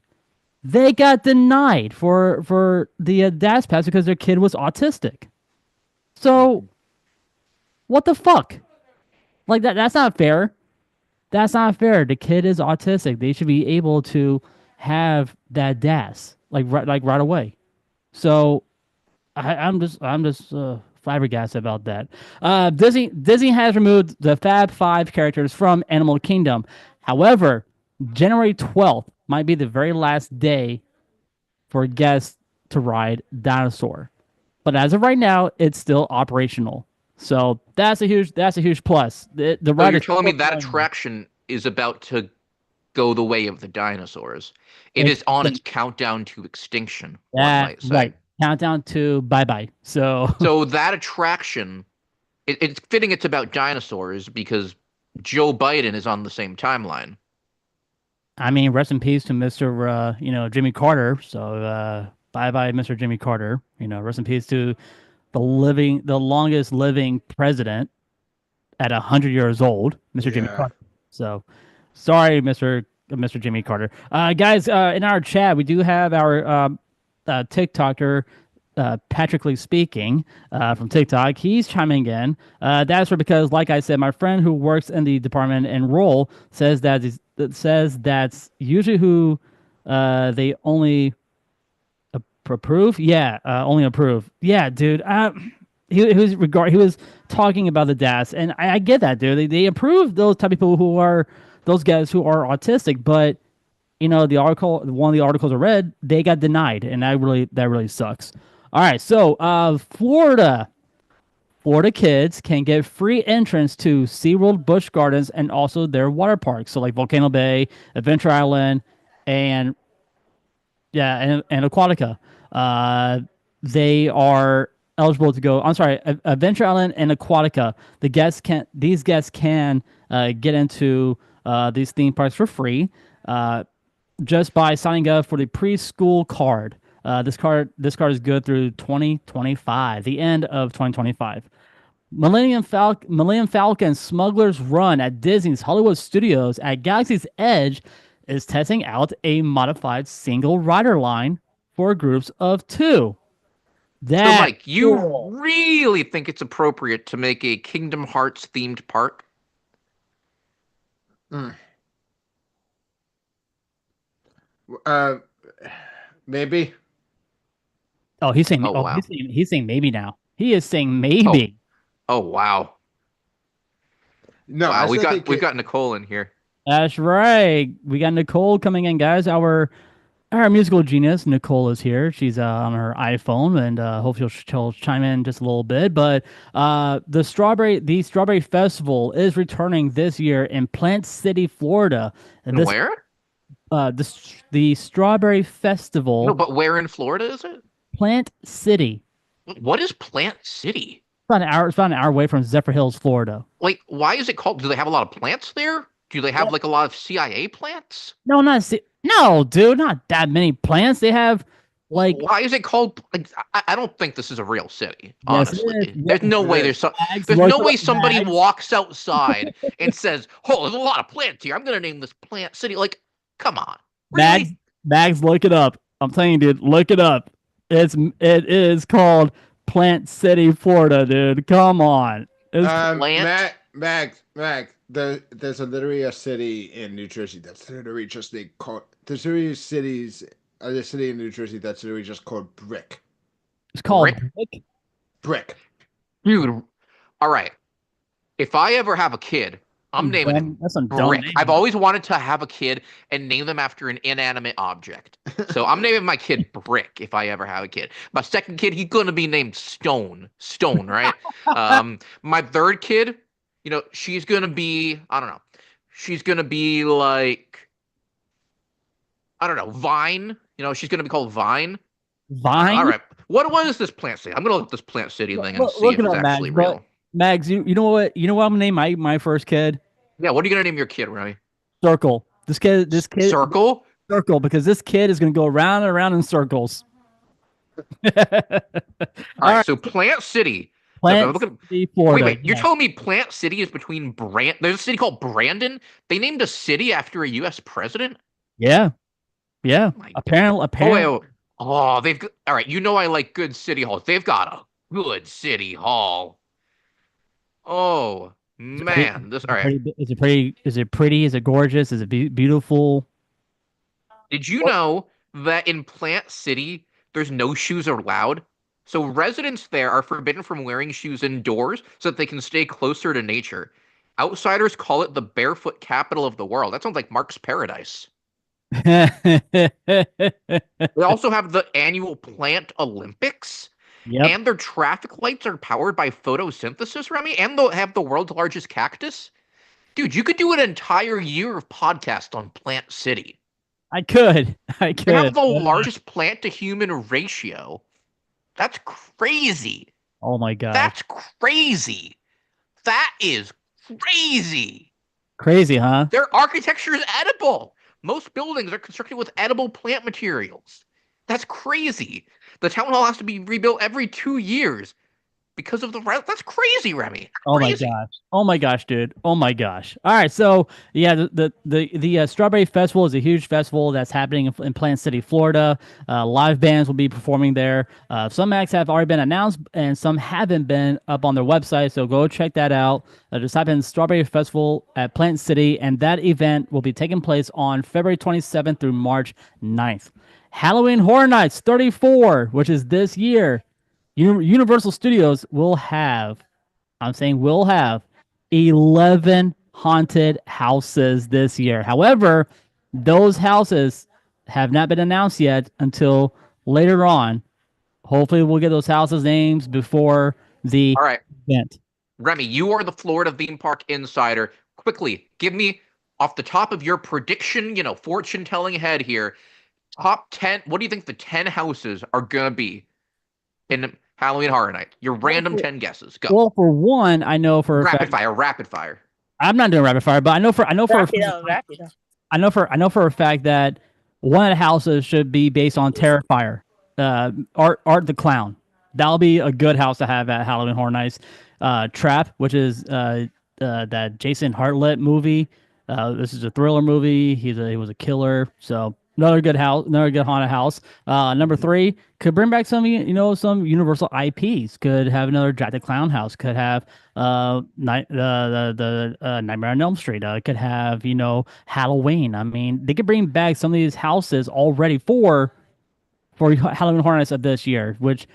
They got denied for the DAS pass because their kid was autistic. So what the fuck? Like that's not fair. That's not fair. The kid is autistic. They should be able to have that DAS like right away. So I'm just flabbergasted about that. Disney has removed the Fab Five characters from Animal Kingdom. However, January 12th might be the very last day for guests to ride Dinosaur. But as of right now, it's still operational. So that's a huge plus. The So ride you're is telling me still that going. attraction is about to go the way of the dinosaurs. It It's is on its countdown to extinction, one that might say. right. Countdown to bye bye. So So that attraction, it's fitting it's about dinosaurs because Joe Biden is on the same timeline. I mean, rest in peace to Mr. Jimmy Carter. So bye bye, Mr. Jimmy Carter. Rest in peace to the longest living president at 100 years old, Mr. Jimmy Yeah. Carter. So sorry, Mr. Jimmy Carter. Guys, in our chat, we do have our TikToker. Patrick Lee speaking from TikTok. He's chiming in. That's because, like I said, my friend who works in the department and role says that's usually who they only approve. Yeah, only approve. Yeah, dude. He was talking about the DAS, and I get that, dude. They approve those type of people who are those guys who are autistic, but one of the articles I read, they got denied, and that really sucks. All right, so Florida kids can get free entrance to SeaWorld, Busch Gardens, and also their water parks. So like Volcano Bay, Adventure Island, and yeah, and Aquatica. Uh, they are eligible to go. I'm sorry, Adventure Island and Aquatica. These guests can get into these theme parks for free. Just by signing up for the preschool card. This card is good through 2025, the end of 2025. Millennium Falcon Smuggler's Run at Disney's Hollywood Studios at Galaxy's Edge is testing out a modified single rider line for groups of two. So, That's Mike, you cool. really think it's appropriate to make a Kingdom Hearts themed park? Mm. Uh, maybe. Oh, he's saying. Oh, Oh, wow. he's saying maybe now. He is saying Oh, maybe. oh, wow. No, I Wow, we've still got think we've got Nicole in here. That's right. We got Nicole coming in, guys. Our musical genius, Nicole, is here. She's on her iPhone, and hopefully she'll chime in just a little bit. But the Strawberry Festival is returning this year in Plant City, Florida. And And this where? the Strawberry Festival. No, but where in Florida is it? Plant City. What is Plant City? It's about an hour away from Zephyr Hills, Florida. Like, why is it called? Do they have a lot of plants there? Do they have like a lot of CIA plants? No, dude, not that many plants. They have like. Why is it called? Like, I don't think this is a real city. Yes, it Honestly, is. there's no way there's no way somebody walks outside and says, "Oh, there's a lot of plants here. I'm gonna name this Plant City." Like, come on, really? Mags, look it up. I'm telling you, dude, look it up. It is called Plant City, Florida, dude. Come on. Plant. Mac. There's literally a city in New Jersey that's literally just called. There's literally a city in New Jersey that's literally just called Brick. It's called Brick. Dude. All right. If I ever have a kid, I'm naming him Brick. I've always wanted to have a kid and name them after an inanimate object. So I'm naming my kid Brick if I ever have a kid. My second kid, he's going to be named Stone. Stone, right? My third kid, she's going to be, I don't know. She's going to be like, I don't know, Vine. She's going to be called Vine. Vine? All right. What is this Plant City? I'm going to look at this Plant City thing and see if it's actually real. Mags, you know what? You know what I'm gonna name my first kid? Yeah, what are you gonna name your kid, Remy? Circle. This kid. Circle. Circle, because this kid is gonna go around and around in circles. All right. So Plant City. City, Florida. Wait. You're telling me Plant City is between There's a city called Brandon. They named a city after a U.S. president. Yeah. Apparently. They've got. All right. I like good city halls. They've got a good city hall. Oh man, this all right. Is it pretty? Is it pretty? Is it gorgeous? Is it beautiful? Did you know that in Plant City, there's no shoes allowed? So residents there are forbidden from wearing shoes indoors so that they can stay closer to nature. Outsiders call it the barefoot capital of the world. That sounds like Mark's Paradise. They also have the annual Plant Olympics. Yep. And their traffic lights are powered by photosynthesis, Remy, and they'll have the world's largest cactus. Dude, you could do an entire year of podcast on Plant City. I could. They have the largest plant to human ratio. That's crazy. Oh my god. That's crazy. That is crazy. Crazy, huh? Their architecture is edible. Most buildings are constructed with edible plant materials. That's crazy. The town hall has to be rebuilt every 2 years because of that's crazy, Remy. Crazy. Oh my gosh, dude. Oh my gosh. All right, so yeah, the Strawberry Festival is a huge festival that's happening in Plant City, Florida. Live bands will be performing there. Some acts have already been announced, and some haven't been up on their website. So go check that out. Just type in Strawberry Festival at Plant City, and that event will be taking place on February 27th through March 9th. Halloween Horror Nights 34, which is this year. Universal Studios will have 11 haunted houses this year. However, those houses have not been announced yet until later on. Hopefully, we'll get those houses' names before the event. Remy, you are the Florida theme park insider. Quickly, give me, off the top of your prediction, fortune-telling head here, top 10, what do you think the 10 houses are going to be in Halloween Horror Night? Your random 10 guesses. Go. Well, for one, I know for rapid fire. I'm not doing rapid fire, but I know for a fact that one of the houses should be based on Terrifier. Art the Clown. That'll be a good house to have at Halloween Horror Nights. Trap, which is that Jason Hartlett movie. This is a thriller movie. He was a killer. So another good haunted house. Number 3 could bring back some Universal IPs. Could have another Jack the Clown house. Could have Nightmare on Elm Street. Could have Halloween. I mean, they could bring back some of these houses already for Halloween Horror Nights of this year, which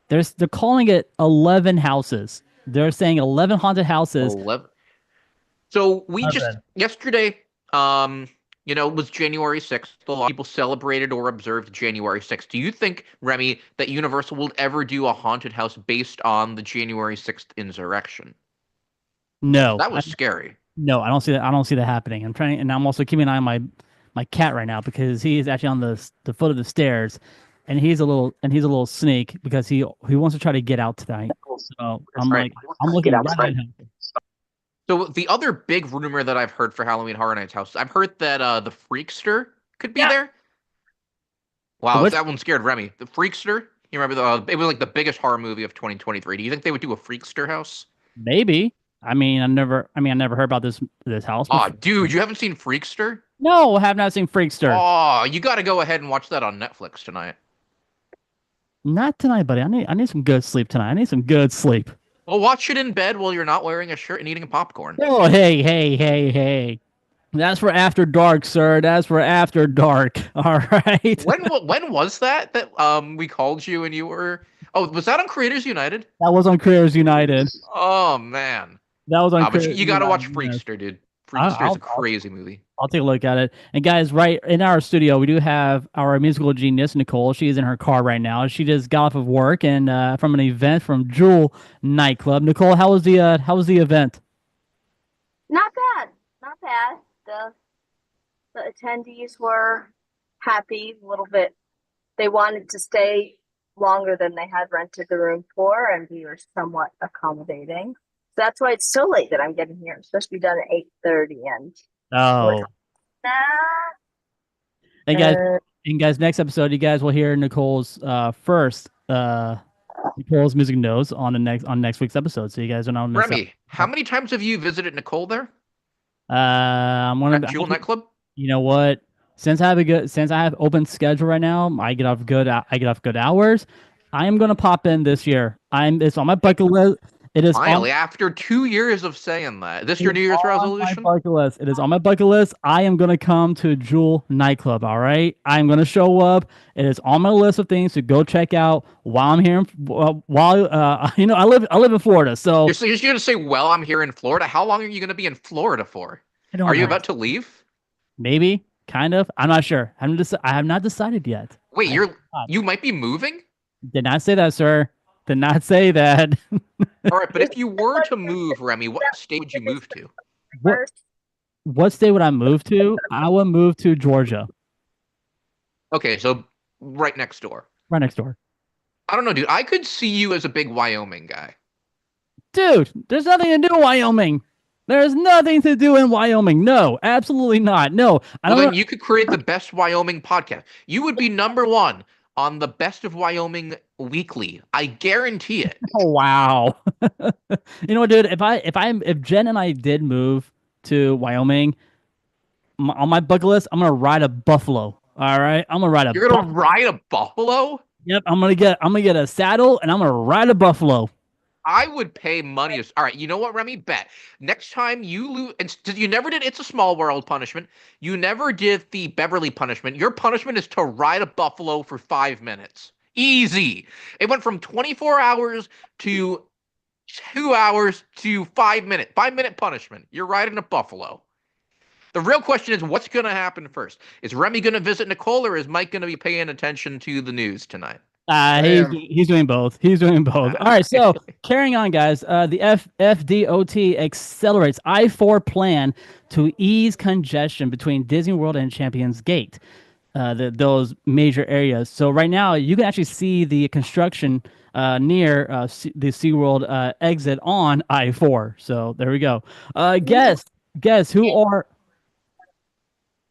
they're calling it 11 houses. They're saying 11 haunted houses. 11. So yesterday, it was January 6th. A lot of people celebrated or observed January 6th. Do you think, Remy, that Universal will ever do a haunted house based on the January 6th insurrection? No. That was scary. No, I don't see that. I don't see that happening. I'm also keeping an eye on my cat right now because he is actually on the foot of the stairs, and he's a little snake because he wants to try to get out tonight. So I'm Right. like I'm looking right at him. So the other big rumor that I've heard for Halloween Horror Nights house, I've heard that the Freakster could be there. Wow, Which that one scared Remy. The Freakster. You remember it was like the biggest horror movie of 2023. Do you think they would do a Freakster house? maybe. I mean, I never heard about this house Oh, before. dude, you haven't seen Freakster? No, I have not seen Freakster. Oh, you got to go ahead and watch that on Netflix tonight. Not tonight, buddy. I need some good sleep tonight. I need some good sleep. Well, watch it in bed while you're not wearing a shirt and eating popcorn. Oh, hey. That's for after dark, sir. That's for after dark. All right. When was that we called you and you were? Oh, was that on Creators United? That was on Creators United. Oh man, That was on. but Creators you got to United, watch yes. Freakster, dude. Freakster is a crazy movie. I'll take a look at it. And guys, right in our studio, we do have our musical genius, Nicole. She is in her car right now. She just got off of work and from an event from Jewel Nightclub. Nicole, how was the event? Not bad. Not bad. The attendees were happy a little bit. They wanted to stay longer than they had rented the room for, and we were somewhat accommodating. So that's why it's so late that I'm getting here. It's supposed to be done at 8:30, and Oh. And guys, next episode, you guys will hear Nicole's first Nicole's music notes on next week's episode. So you guys are not miss Remy, how many times have you visited Nicole there? I'm one At Jewel Nightclub? You know what? Since I have open schedule right now, I get off good hours. I am gonna pop in this year. It's on my bucket list. It is finally after 2 years of saying that. Is this your New Year's resolution? My bucket list. It is on my bucket list. I am gonna come to Jewel Nightclub. All right, I'm gonna show up. It is on my list of things to go check out while I'm here. I live in Florida, so you're gonna say, "Well, I'm here in Florida." How long are you gonna be in Florida for? Are you about to leave? Maybe, kind of. I'm not sure. I have not decided yet. Wait, you might be moving? Did not say that, sir. Did not say that. All right, but if you were to move, Remy, what state would you move to? What state would I move to? I would move to Georgia. Okay, so right next door. Right next door. I don't know, dude. I could see you as a big Wyoming guy. Dude, there's nothing to do in Wyoming. There's nothing to do in Wyoming. No, absolutely not. No. Then you could create the Best Wyoming podcast. You would be #1 on the Best of Wyoming Weekly. I guarantee it. Oh, wow. You know what, dude? If Jen and I did move to Wyoming, on my bucket list, I'm gonna ride a buffalo. All right, I'm gonna ride a. You're gonna ride a buffalo? Yep, I'm gonna get a saddle and I'm gonna ride a buffalo. I would pay money. All right, you know what, Remy? Bet next time you lose, and you never did It's a Small World punishment. You never did the Beverly punishment. Your punishment is to ride a buffalo for 5 minutes. Easy. It went from 24 hours to 2 hours to 5 minutes. 5-minute punishment. You're riding a buffalo. The real question is, what's going to happen first? Is Remy going to visit Nicole, or is Mike going to be paying attention to the news tonight? He's doing both. He's doing both. All right, so carrying on, guys. The FDOT accelerates I-4 plan to ease congestion between Disney World and Champions Gate, those major areas. So right now, you can actually see the construction near the SeaWorld exit on I-4. So there we go. Guess who are...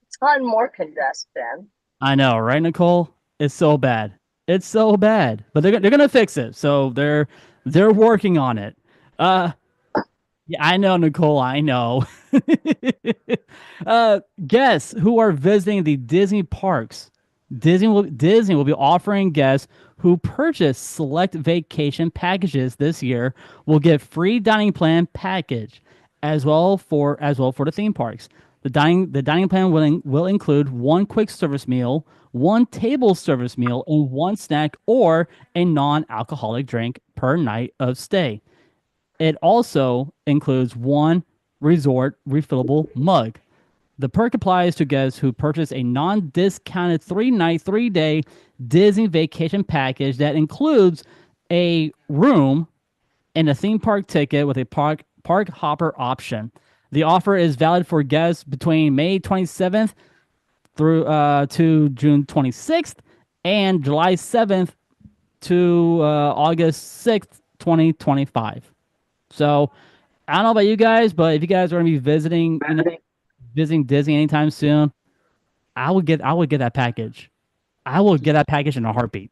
It's gotten more congestion. I know, right, Nicole? It's so bad. It's so bad, but they're gonna fix it. So they're working on it. Yeah, I know, Nicole. I know. Guess who are visiting the Disney parks? Disney will be offering guests who purchase select vacation packages this year will get free dining plan package as well for the theme parks. The dining plan will include one quick service meal, one table service meal, and one snack or a non-alcoholic drink per night of stay. It also includes one resort refillable mug. The perk applies to guests who purchase a non-discounted 3-night, 3-day Disney vacation package that includes a room and a theme park ticket with a park hopper option. The offer is valid for guests between May 27th through to June 26th, and July 7th to August 6th, 2025. So I don't know about you guys, but if you guys are going to be visiting Disney anytime soon, I would get that package. I will get that package in a heartbeat.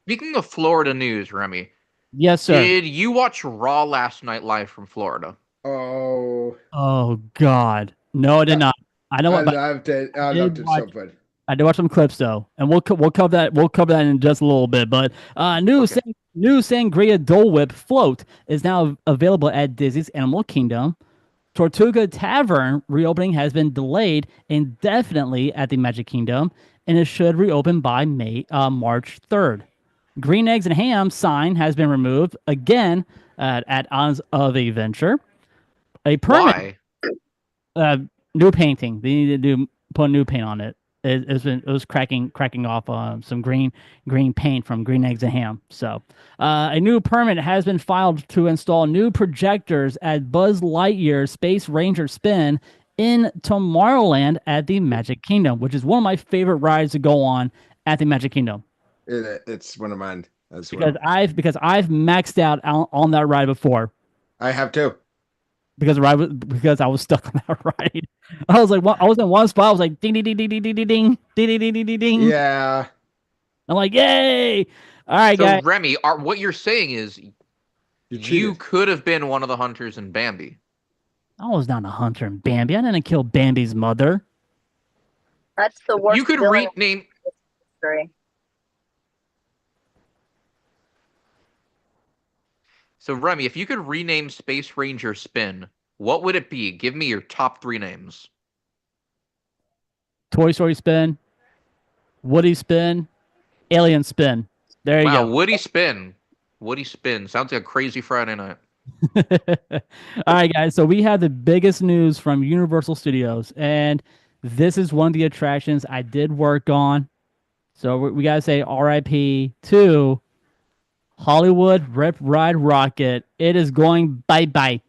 Speaking of Florida news, Remy, Yes, sir. did you watch Raw last night live from Florida? Oh, Oh God, no, I did not. I know I what, but loved it. I did loved it watch. so much. I did watch some clips though, and we'll cover that. We'll cover that in just a little bit. But new Sangria Dole Whip float is now available at Disney's Animal Kingdom. Tortuga Tavern reopening has been delayed indefinitely at the Magic Kingdom, and it should reopen by March 3rd. Green Eggs and Ham sign has been removed again at Islands of Adventure. A permit, Why? new painting. They need to put new paint on it. It was cracking off some green paint from Green Eggs and Ham. So a new permit has been filed to install new projectors at Buzz Lightyear Space Ranger Spin in Tomorrowland at the Magic Kingdom, which is one of my favorite rides to go on at the Magic Kingdom. It's one of mine as well. Because I've maxed out on that ride before. I have too. Because I was stuck on that ride. I was like, I was in one spot. I was like, ding, ding, ding, ding, ding, ding, ding, ding, ding, ding, ding, ding, ding. Yeah. I'm like, yay! All right, So guys. Remy, what you're saying is you could have been one of the hunters in Bambi. I was not a hunter in Bambi. I didn't kill Bambi's mother. That's the worst. You could rename. History. So Remy, if you could rename Space Ranger Spin, what would it be? Give me your top 3 names. Toy Story Spin, Woody Spin, Alien Spin. There you go. Woody Spin. Woody Spin. Sounds like a crazy Friday night. All right, guys. So we have the biggest news from Universal Studios, and this is one of the attractions I did work on. So we got to say RIP to Hollywood Rip Ride Rocket. It is going bye-bye.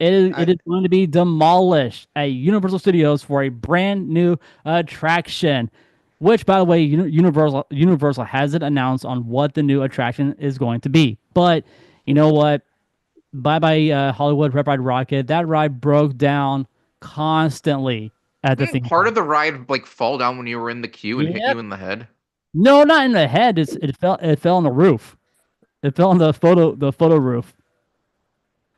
It is going to be demolished at Universal Studios for a brand new attraction, which, by the way, Universal hasn't announced on what the new attraction is going to be. But you know what? Bye-bye Hollywood Rip Ride Rocket. That ride broke down constantly at the thing. Part of the ride fall down when you were in the queue and hit you in the head? No, not in the head. It fell on the roof. It fell on the photo roof.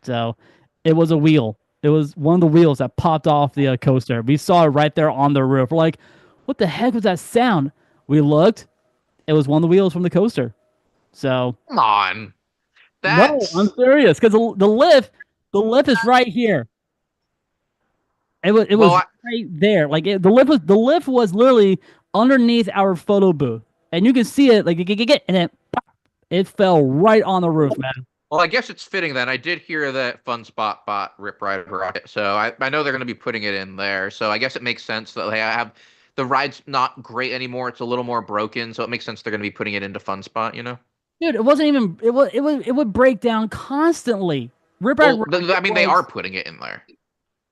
So it was a wheel. It was one of the wheels that popped off the coaster. We saw it right there on the roof. We're like, what the heck was that sound? We looked. It was one of the wheels from the coaster. So come on. No, I'm serious. Because the lift is right here. It was right there. Like the lift was literally underneath our photo booth, and you can see it. Like and then it fell right on the roof, man. Well, I guess it's fitting then. I did hear that Fun Spot bought Rip Ride Rocket, so I know they're going to be putting it in there. So I guess it makes sense that they have the ride's not great anymore. It's a little more broken, so it makes sense they're going to be putting it into Fun Spot. You know, dude, it wasn't even. It would break down constantly. Rip Ride. Well, I mean, they are putting it in there.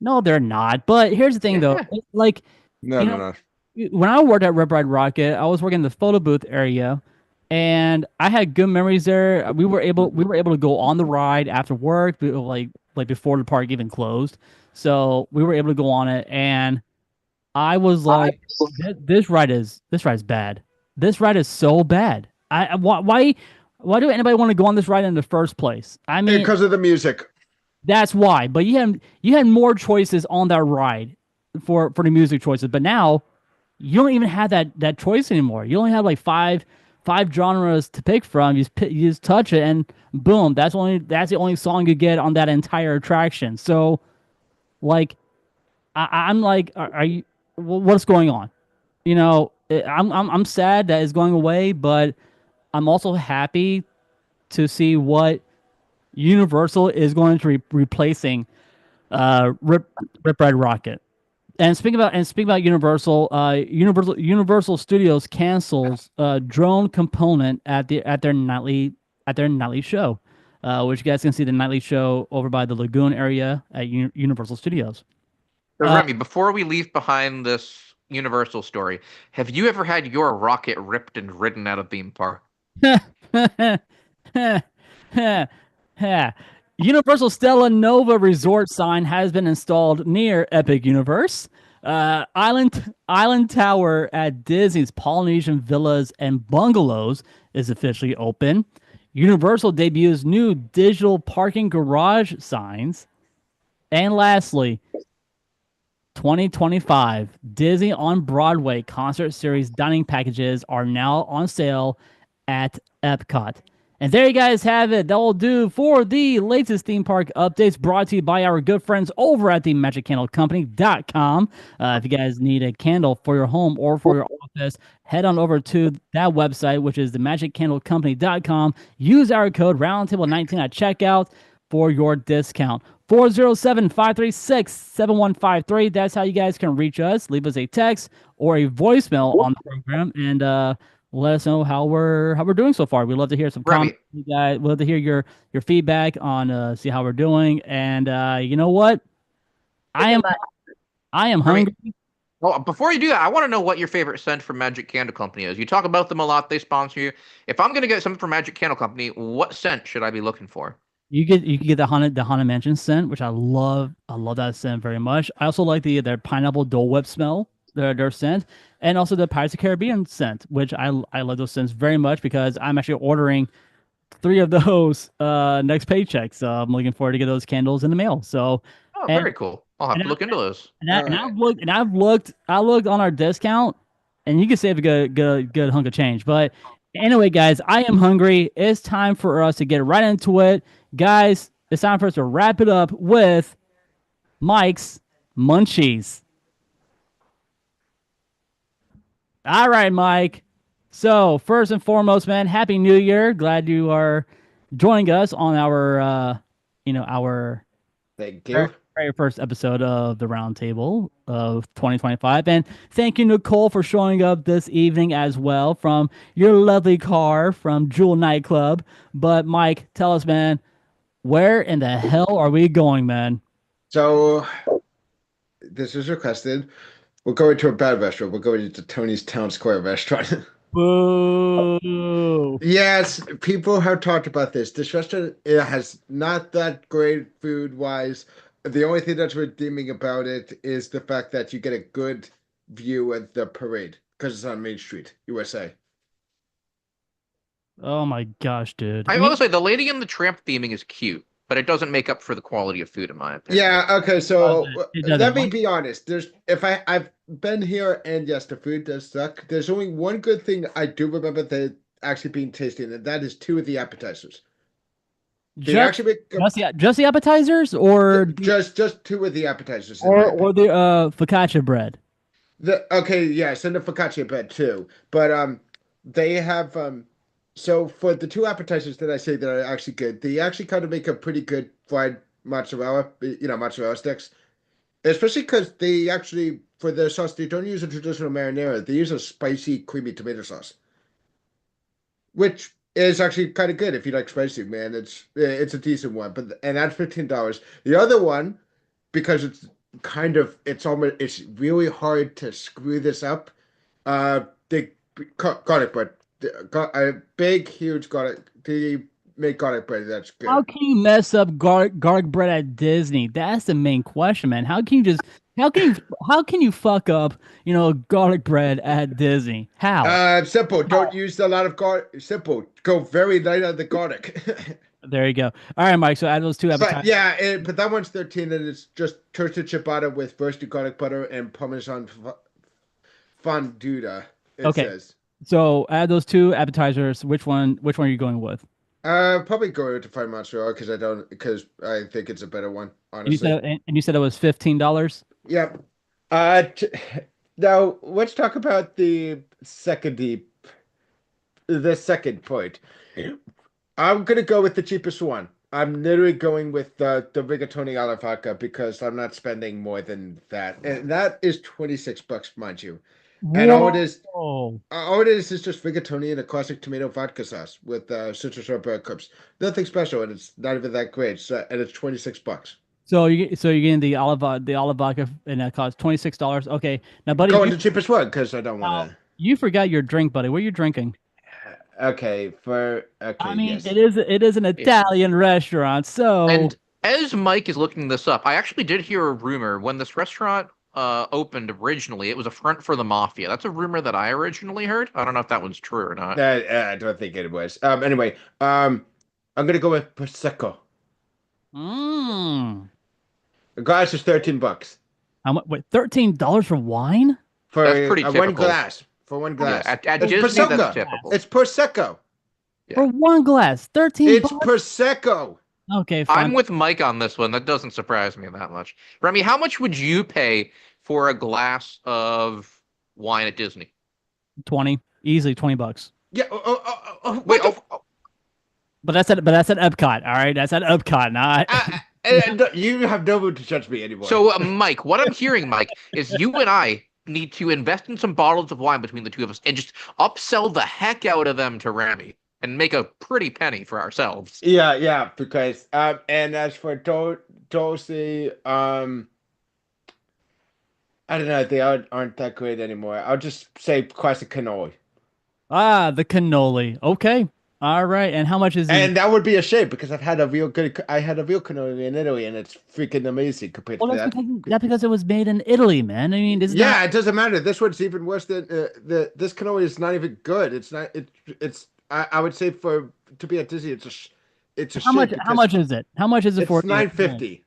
No, they're not. But here's the thing, though. Like, no. When I worked at Rip Ride Rocket, I was working in the photo booth area, and I had good memories there. We were able to go on the ride after work, like before the park even closed. So we were able to go on it, and I was like, "This ride is bad. This ride is so bad. Why do anybody want to go on this ride in the first place? I mean, because of the music. That's why. But you had more choices on that ride for the music choices. But now you don't even have that choice anymore. You only have like five genres to pick from. You just touch it and boom, that's the only song you get on that entire attraction. So, like, I'm like, are you? What's going on? You know, I'm sad that it's going away, but I'm also happy to see what Universal is going to be replacing Rip Ride Rocket. And speaking about Universal, Universal Studios cancels drone component at their nightly show, which you guys can see the nightly show over by the Lagoon area at Universal Studios. So Remy, before we leave behind this Universal story. Have you ever had your rocket ripped and ridden out of theme park? Universal Stella Nova Resort sign has been installed near Epic Universe. Island Tower at Disney's Polynesian Villas and Bungalows is officially open. Universal debuts new digital parking garage signs. And lastly, 2025 Disney on Broadway concert series dining packages are now on sale at Epcot. And there you guys have it. That will do for the latest theme park updates brought to you by our good friends over at the MagicCandleCompany.com. If you guys need a candle for your home or for your office, head on over to that website, which is the MagicCandleCompany.com. Use our code Roundtable19 at checkout for your discount. 407-536-7153. That's how you guys can reach us. Leave us a text or a voicemail on the program, and let us know how we're doing so far. We'd love to hear some comments. You guys, we'd love to hear your feedback on see how we're doing. And you know what? I am hungry. Well, before you do that, I want to know what your favorite scent from Magic Candle Company is. You talk about them a lot. They sponsor you. If I'm going to get something from Magic Candle Company, what scent should I be looking for? You can get the Haunted Mansion scent, which I love. I love that scent very much. I also like their pineapple Dole Whip smell, their scent, and also the Pirates of the Caribbean scent, which I love those scents very much because I'm actually ordering 3 of those next paycheck. So I'm looking forward to get those candles in the mail. So very cool. I'll have to look into those. I've looked on our discount, and you can save a good hunk of change. But anyway, guys, I am hungry. It's time for us to get right into it. Guys, it's time for us to wrap it up with Mike's Munchies. All right, Mike. So, first and foremost, man, Happy New Year. Glad you are joining us on our Thank you. very first episode of the Roundtable of 2025. And thank you, Nicole, for showing up this evening as well from your lovely car from Jewel Nightclub. But, Mike, tell us, man, where in the hell are we going, man? So, this was requested. We're going to a bad restaurant. We're going to Tony's Town Square restaurant. Boo! Yes, people have talked about this. This restaurant, it has not that great food-wise. The only thing that's redeeming about it is the fact that you get a good view of the parade because it's on Main Street, USA. Oh my gosh, dude. I will say the Lady and the Tramp theming is cute, but it doesn't make up for the quality of food, in my opinion. Yeah, okay, so It let me be honest. I've been here and yes, the food does suck. There's only one good thing I do remember that actually being tasty, and that is 2 of the appetizers. Just the appetizers, or just 2 of the appetizers, or the focaccia bread. Okay, yes, and the focaccia bread too. But they have so for the 2 appetizers that I say that are actually good, they actually kind of make a pretty good fried mozzarella, mozzarella sticks. Especially because they actually, for their sauce, they don't use a traditional marinara. They use a spicy, creamy tomato sauce, which is actually kind of good if you like spicy, man. It's a decent one, and that's $15. The other one, because it's it's really hard to screw this up. They garlic bread, a big, huge garlic. They make garlic bread. That's good. How can you mess up garlic bread at Disney? That's the main question, man. How can you fuck up, garlic bread at Disney? How? Simple. Don't use a lot of garlic. Simple. Go very light on the garlic. There you go. All right, Mike. So add those 2 appetizers. But yeah, but that one's 13, and it's just toasted ciabatta with roasted garlic butter and Parmesan fonduta. Okay. Says. So add those 2 appetizers. Which one are you going with? Probably go to find mozzarella because I think it's a better one, honestly. And you said it was $15? Yep. Now let's talk about the second point. I'm gonna go with the cheapest one. I'm literally going with the rigatoni alla vodka because I'm not spending more than that, and that is $26, mind you. And all it is just rigatoni and a classic tomato vodka sauce with citrus or breadcrumbs. Nothing special, and it's not even that great. So, and it's $26. So you're getting the olive vodka, and that costs $26. Okay, now, buddy, Going the cheapest one because I don't want you forgot your drink, buddy. What are you drinking? to. Okay, I mean, yes. it is an Italian restaurant, so And as Mike is looking this up, I actually did hear a rumor when this restaurant opened originally. It was a front for the mafia. That's a rumor that I originally heard. I don't know if that one's true or not. I don't think it was. Anyway, I'm gonna go with prosecco. mm, The glass is $13 how much? Wait, $13 for wine? for That's pretty one typical. glass. For one Yeah, glass. at It's Disney, prosecco. that's typical. It's prosecco. Yeah. For one glass, 13 It's bucks? prosecco. Okay, fine. I'm with Mike on this one. That doesn't surprise me that much. Remy, how much would you pay for a glass of wine at Disney? 20, easily $20. Yeah. Wait, But that's at Epcot. All right, that's at Epcot. Not. You have no mood to judge me anymore. so Mike, what I'm hearing, Mike, is you and I need to invest in some bottles of wine between the two of us and just upsell the heck out of them to Remy and make a pretty penny for ourselves. yeah, because and as for Dulce, I don't know, they aren't that great anymore. I'll just say classic cannoli. The cannoli. Okay. All right. And how much is And that would be a shame because I had a real cannoli in Italy and it's freaking amazing compared Well, to that's that. because it was made in Italy, man. I mean, Yeah, it doesn't matter. This one's even worse than this cannoli is not even good. It's not. It's. I would say to be at Disney, it's a how shame much? How much is it? How much is it for? It's $9.50.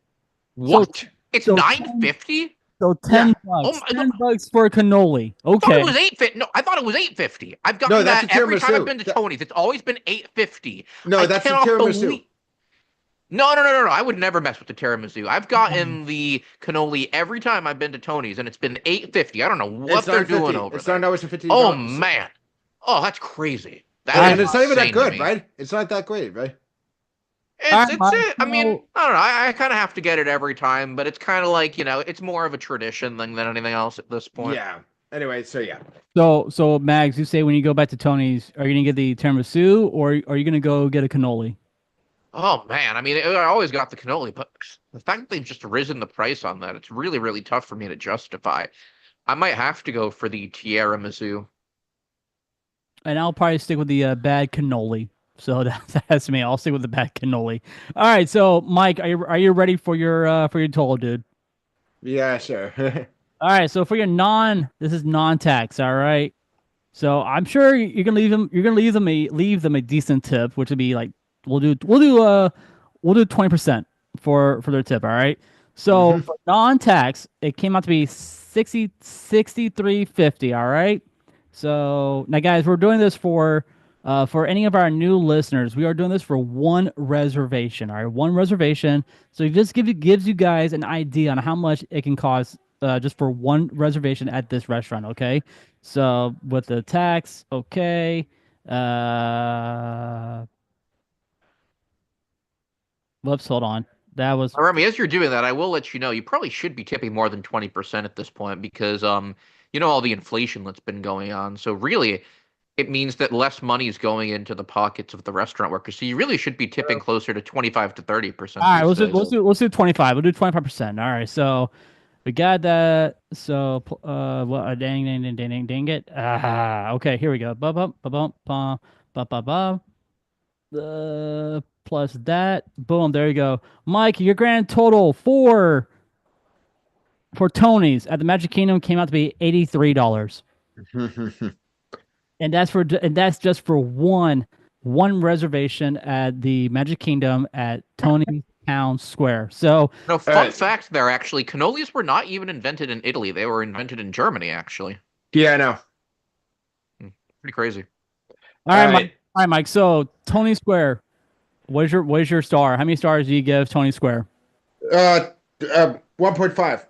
What? It's so $9.50? So $10. Yeah. Oh my- $10 for a cannoli. I thought Okay. it was $8.50. No, I thought it was $8.50. I've No, gotten that's that a every time I've tiramisu. been to Tony's. It's always been $8.50. No, I that's the cannot tiramisu. believe- No. I would never mess with the tiramisu. I've gotten the cannoli every time I've been to Tony's, and it's been $8.50. I don't know what It's they're $9.50. doing over It's there. $9.50. Oh man. Oh, that's crazy. That And is it's not even that insane to good, me. right? It's not that great, right? It's Mike, it. I mean, so- I don't know. I kind of have to get it every time, but it's kind of like, it's more of a tradition than anything else at this point. Yeah. Anyway, so yeah. So Mags, you say when you go back to Tony's, are you gonna get the tiramisu or are you gonna go get a cannoli? Oh man, I mean, I always got the cannoli, but the fact that they've just risen the price on that, it's really, really tough for me to justify. I might have to go for the tiramisu. And I'll probably stick with the bad cannoli. So that's me. I'll stick with the bad cannoli. All right. So Mike, are you ready for your total, dude? Yeah, sure. All right. So for your this is non-tax. All right. So I'm sure you're gonna leave them a decent tip, which would be like we'll do 20% for their tip. All right. So for non-tax, it came out to be 63.50. All right. So now, guys, we're doing this for any of our new listeners. We are doing this for one reservation. All right, one reservation. So it just gives you guys an idea on how much it can cost just for one reservation at this restaurant. Okay, so with the tax, okay. Whoops, hold on. That was Remy, as you're doing that, I will let you know you probably should be tipping more than 20% at this point because all the inflation that's been going on. So really, it means that less money is going into the pockets of the restaurant workers. So you really should be tipping closer to 25 to 30%. all right. Let's do 25. We'll do 25%. All right. So we got that. So dang it. Okay, here we go. Plus that. Boom. There you go. Mike, your grand total for Tony's at the Magic Kingdom came out to be $83. And that's just for one reservation at the Magic Kingdom at Tony's Town Square. So no, fun fact there, actually, cannolis were not even invented in Italy. They were invented in Germany, actually. Yeah, I know. Pretty crarazy. All right, Mike. So Tony Square, what is your star? How many stars do you give Tony Square? 1.5.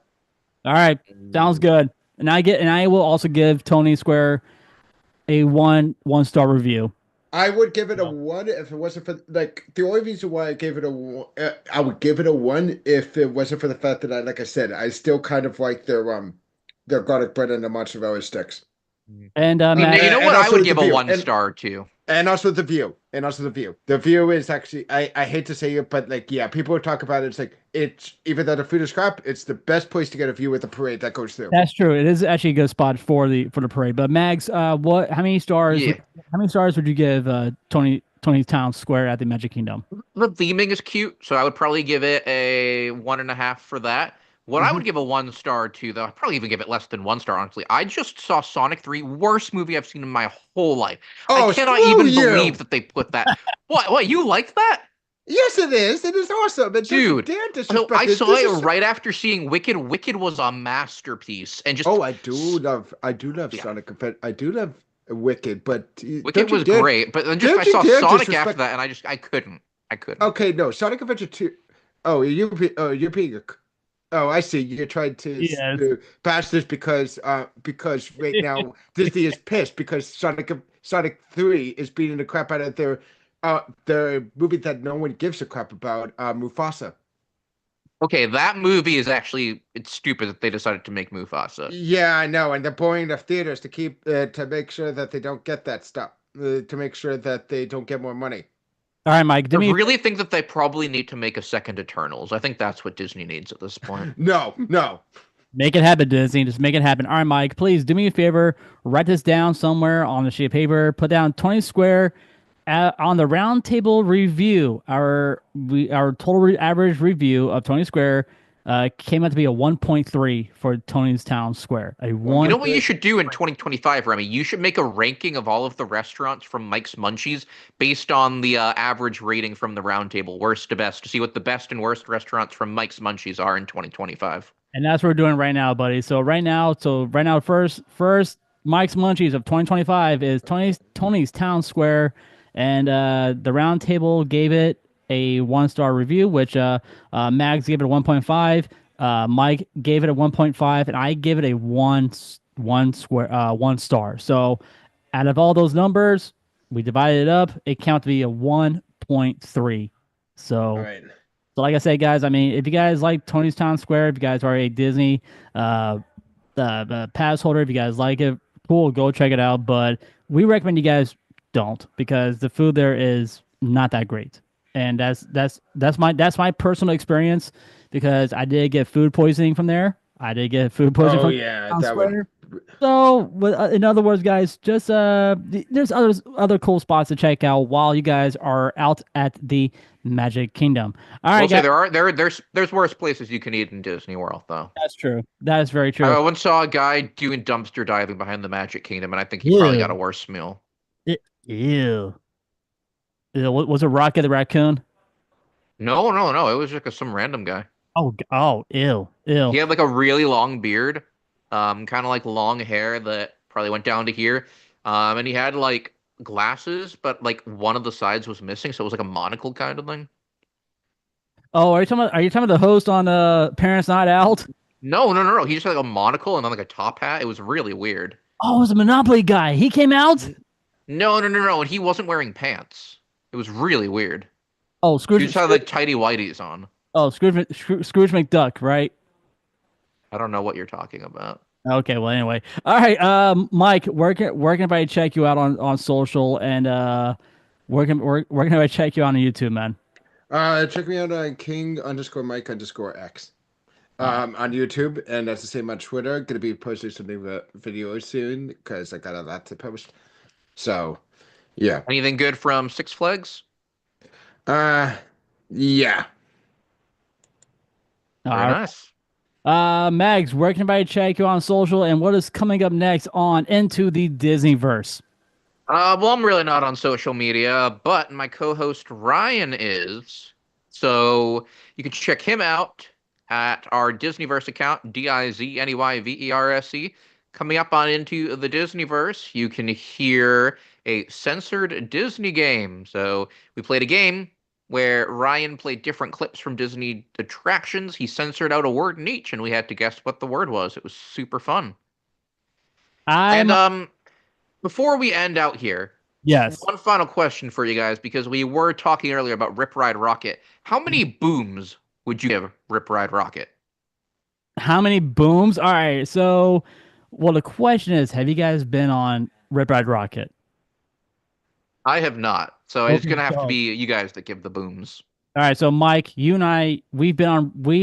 All right, sounds good. And I will also give Tony Square a one star review. I would give it a 1 if it wasn't for the only reason why I gave it I would give it a 1 if it wasn't for the fact that like I said, I still kind of like their garlic bread and the mozzarella sticks. And you know what? I would give a view. 1 star too. And also the view. and also the view. The view is actually, I hate to say it, but like, yeah, people talk about it. It's like, it's, even though the food is crap, it's the best place to get a view with the parade that goes through. That's true. It is actually a good spot for the parade. But Mags, what? How many stars? Yeah. How many stars would you give Tony's Town Square at the Magic Kingdom? The theming is cute, so I would probably give it a 1.5 for that. What I Hmm. would give a 1 star to, though, I'd probably even give it less than 1 star, honestly. I just saw Sonic 3, worst movie I've seen in my whole life. I Oh, cannot screw even believe you! that they put that. What, you liked that? Yes, it is. It is awesome. And don't you Dude, dare so disrespect I it. saw This it is. right after seeing Wicked. Wicked was a masterpiece, and just Oh, I do love yeah, Sonic Confetti. I do love Wicked, but Wicked was great. But then just I don't you saw dare Sonic after disrespect. that, and I couldn't. I couldn't. Okay, no, Sonic Adventure 2. Oh, you're being a. Oh, I see. You're trying to Yes. pass this because right now Disney is pissed because Sonic 3 is beating the crap out of their movie that no one gives a crap about, Mufasa. Okay, that movie is actually it's stupid that they decided to make Mufasa. Yeah, I know, and they're boring the theaters to keep to make sure that they don't get that stuff, to make sure that they don't get more money. All right, Mike. I Do me. really think that they probably need to make a second Eternals. I think that's what Disney needs at this point. No, no. Make it happen, Disney. Just make it happen. All right, Mike. Please do me a favor. Write this down somewhere on a sheet of paper. Put down 20 square. On the round table review, our total average review of Tony Square came out to be a 1.3 for Tony's Town Square. A One You one. know point what you three. should do in 2025, Remy? You should make a ranking of all of the restaurants from Mike's Munchies based on the average rating from the roundtable, worst to best, to see what the best and worst restaurants from Mike's Munchies are in 2025. And that's what we're doing right now, buddy. So right now, first Mike's Munchies of 2025 is Tony's Town Square, and the round table gave it a 1 star review, which Mags gave it a 1.5, Mike gave it a 1.5, and I give it a 1 star. So out of all those numbers, we divided it up. It counted to be a 1.3. All So. right. So, like I said, guys, I mean, if you guys like Tony's Town Square, if you guys are a Disney pass holder, if you guys like it, cool, go check it out. But we recommend you guys don't because the food there is not that great, and that's my personal experience because I did get food poisoning from there. I did get food poisoning Oh from yeah, Town that would. Square. So, in other words, guys, just there's other cool spots to check out while you guys are out at the Magic Kingdom. All I right, will say guys. there's worse places you can eat in Disney World, though. That's true. That is very I true. once saw a guy doing dumpster diving behind the Magic Kingdom, and I think he probably got a Ew. worse meal. Ew. Was it Rocket the Raccoon? No, no, no. It was like some random guy. Oh, ew. Ew. He had like a really long beard, kind of like long hair that probably went down to here. And he had like glasses, but like one of the sides was missing, so it was like a monocle kind of thing. Oh, are you talking about the host on Parents Not Out? No, no, no, no. He just had like a monocle and then like a top hat. It was really weird. Oh, it was a Monopoly guy. He came out? No, no, no, no. And he wasn't wearing pants. It was really weird. Oh, He just had like tidy whities on. Scrooge McDuck, right? I don't know what you're talking about. Okay, well, anyway. All right, Mike, where can everybody check you out on social and where can everybody check you out on YouTube, man? Check me out on King_Mike_X. All right. On YouTube, and that's the same on Twitter. Gonna be posting some new videos soon because I got a lot to post. So, yeah. Anything good from Six Flags? Uh, yeah. Very All right. nice. Mags, where can everybody check you on social and what is coming up next on Into the Disneyverse? Well, I'm really not on social media, but my co-host Ryan is. So you can check him out at our Disneyverse account, DIZNEYVERSE. Coming up on Into the Disneyverse, you can hear a censored Disney game. So we played a game where Ryan played different clips from Disney attractions. He censored out a word in each, and we had to guess what the word was. It was super fun. I'm And before we end out here, yes. one final question for you guys, because we were talking earlier about Rip Ride Rocket. How many booms would you give Rip Ride Rocket? How many booms? All right. So, well, the question is, have you guys been on Rip Ride Rocket? I have not. So it's Okay, gonna have to so- be you guys that give the booms. All right, so Mike, you and I, we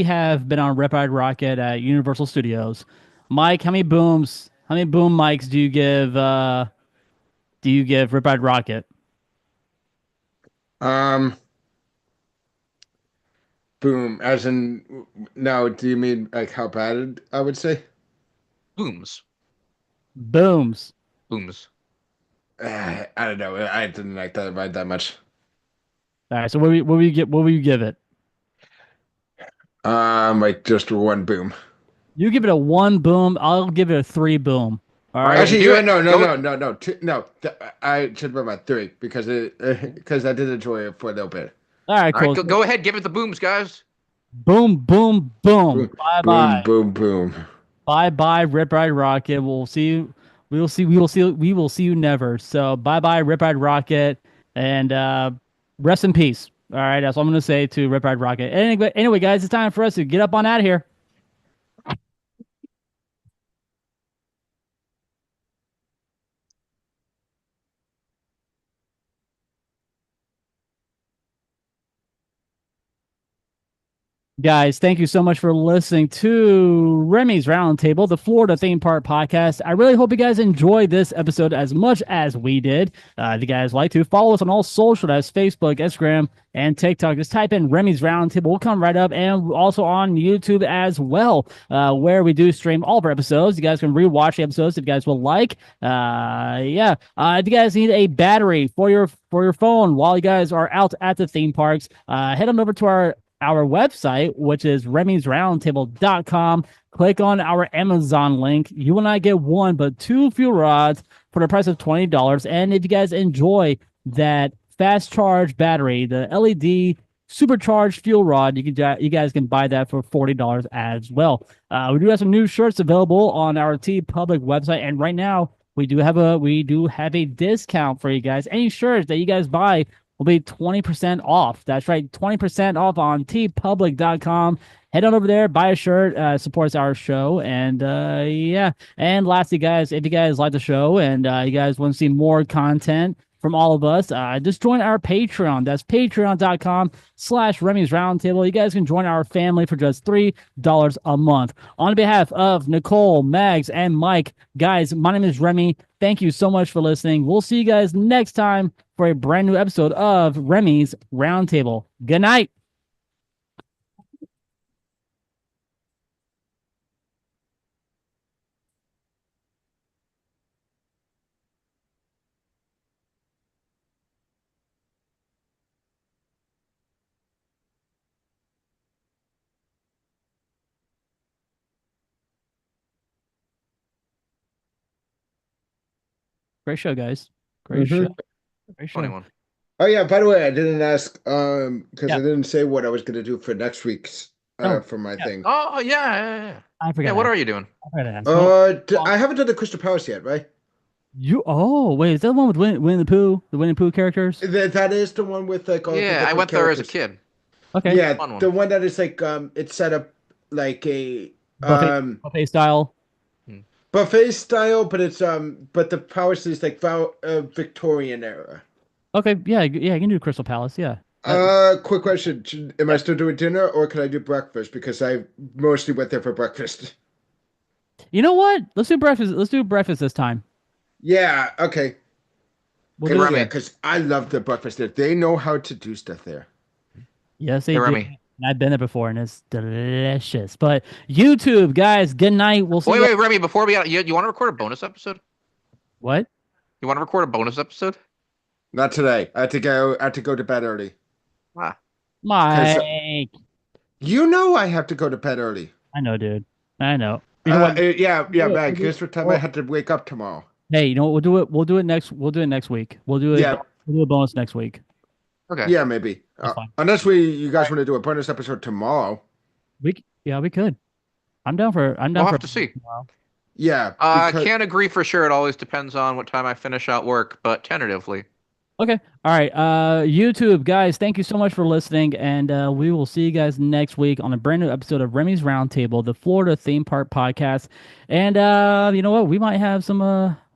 have been on Rip Ride Rocket at Universal Studios. Mike, how many boom mics do you give Rip Ride Rocket? Um, boom. As in, now, do you mean like how bad I would say? Booms. Booms. Booms. I don't know. I didn't like that ride that much. All right, so what will you give it? Like just one boom. You give it a 1 boom, I'll give it a 3 boom. All right. Actually, do yeah, it. no, Go- no. I should put my three because because I did enjoy it for a little bit. All right, All cool. right, go ahead, give it the booms, guys. Boom, boom, boom. Boom, Bye boom, bye. boom, boom. Bye bye, Rip Ride Rocket. We'll see you. We will see you never. So bye bye, Rip Ride Rocket, and rest in peace. All right, that's what I'm gonna say to Rip Ride Rocket. Anyway, guys, it's time for us to get up on out of here. Guys, thank you so much for listening to Remy's Roundtable, the Florida Theme Park Podcast. I really hope you guys enjoyed this episode as much as we did. If you guys like to, follow us on all social, that's Facebook, Instagram, and TikTok. Just type in Remy's Roundtable. We'll come right up, and also on YouTube as well, where we do stream all of our episodes. You guys can rewatch the episodes if you guys will like. If you guys need a battery for your phone while you guys are out at the theme parks, head on over to our website, which is remysroundtable.com. Click on our Amazon link. You will not get 1, but 2 fuel rods for the price of $20. And if you guys enjoy that fast charge battery, the LED supercharged fuel rod, you guys can buy that for $40 as well. We do have some new shirts available on our T Public website, and right now we do have a discount for you guys. Any shirts that you guys buy will be 20% off. That's right, 20% off on tpublic.com. Head on over there, buy a shirt, supports our show. And And lastly, guys, if you guys like the show and you guys want to see more content from all of us, just join our Patreon. That's patreon.com/Remy's Roundtable. You guys can join our family for just $3 a month. On behalf of Nicole, Mags, and Mike, guys, my name is Remy. Thank you so much for listening. We'll see you guys next time for a brand new episode of Remy's Roundtable. Good night. Great show, guys. Great Mhm. show. Great show. 21. Oh yeah, by the way, I didn't ask because Yeah. I didn't say what I was gonna do for next week's Oh, for my yeah. thing. Oh yeah. I forgot. Yeah, what are you doing? I forgot to ask. Well, I haven't done the Crystal Palace yet, right? wait, is that the one with Winnie the Pooh? The Winnie the Pooh characters? That is the one with like all the Yeah, I different went there as a characters. kid. Okay. Yeah, Fun one. the one that is like it's set up like a Buffet style. buffet style, but it's but the palace is like Victorian era. Okay, yeah, you can do Crystal Palace, yeah. Quick question. Am I still doing dinner or can I do breakfast? Because I mostly went there for breakfast. You know what? Let's do breakfast. Let's do breakfast this time. Yeah, okay. We'll do it. Remy. Because I love the breakfast there. They know how to do stuff there. Yes, they Hey, do. Remy. And I've been there before, and it's delicious. But YouTube, guys, good night. We'll see. Wait, Remy, before we you want to record a bonus episode? What? You want to record a bonus episode? Not today. I have to go to bed early. Ah. Mike. You know I have to go to bed early. I know, dude. I know. You know what? Yeah, do it. man. Guess what time I had to wake up tomorrow? Hey, you know what? We'll do it. We'll do it next week. We'll do it. Yeah. We'll do a bonus next week. Okay. Yeah, maybe. That's fine. Unless you guys want to do a bonus episode tomorrow. We could. I'm down for. We'll have to see. Tomorrow. Yeah. I because- can't agree for sure. It always depends on what time I finish out work, but tentatively. Okay. All right. YouTube guys, thank you so much for listening, and we will see you guys next week on a brand new episode of Remy's Roundtable, the Florida Theme Park Podcast. And you know what? We might have some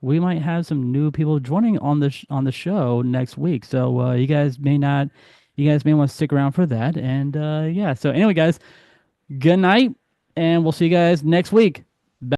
we might have some new people joining on the show next week. So you guys may want to stick around for that. And yeah, so anyway, guys, good night, and we'll see you guys next week.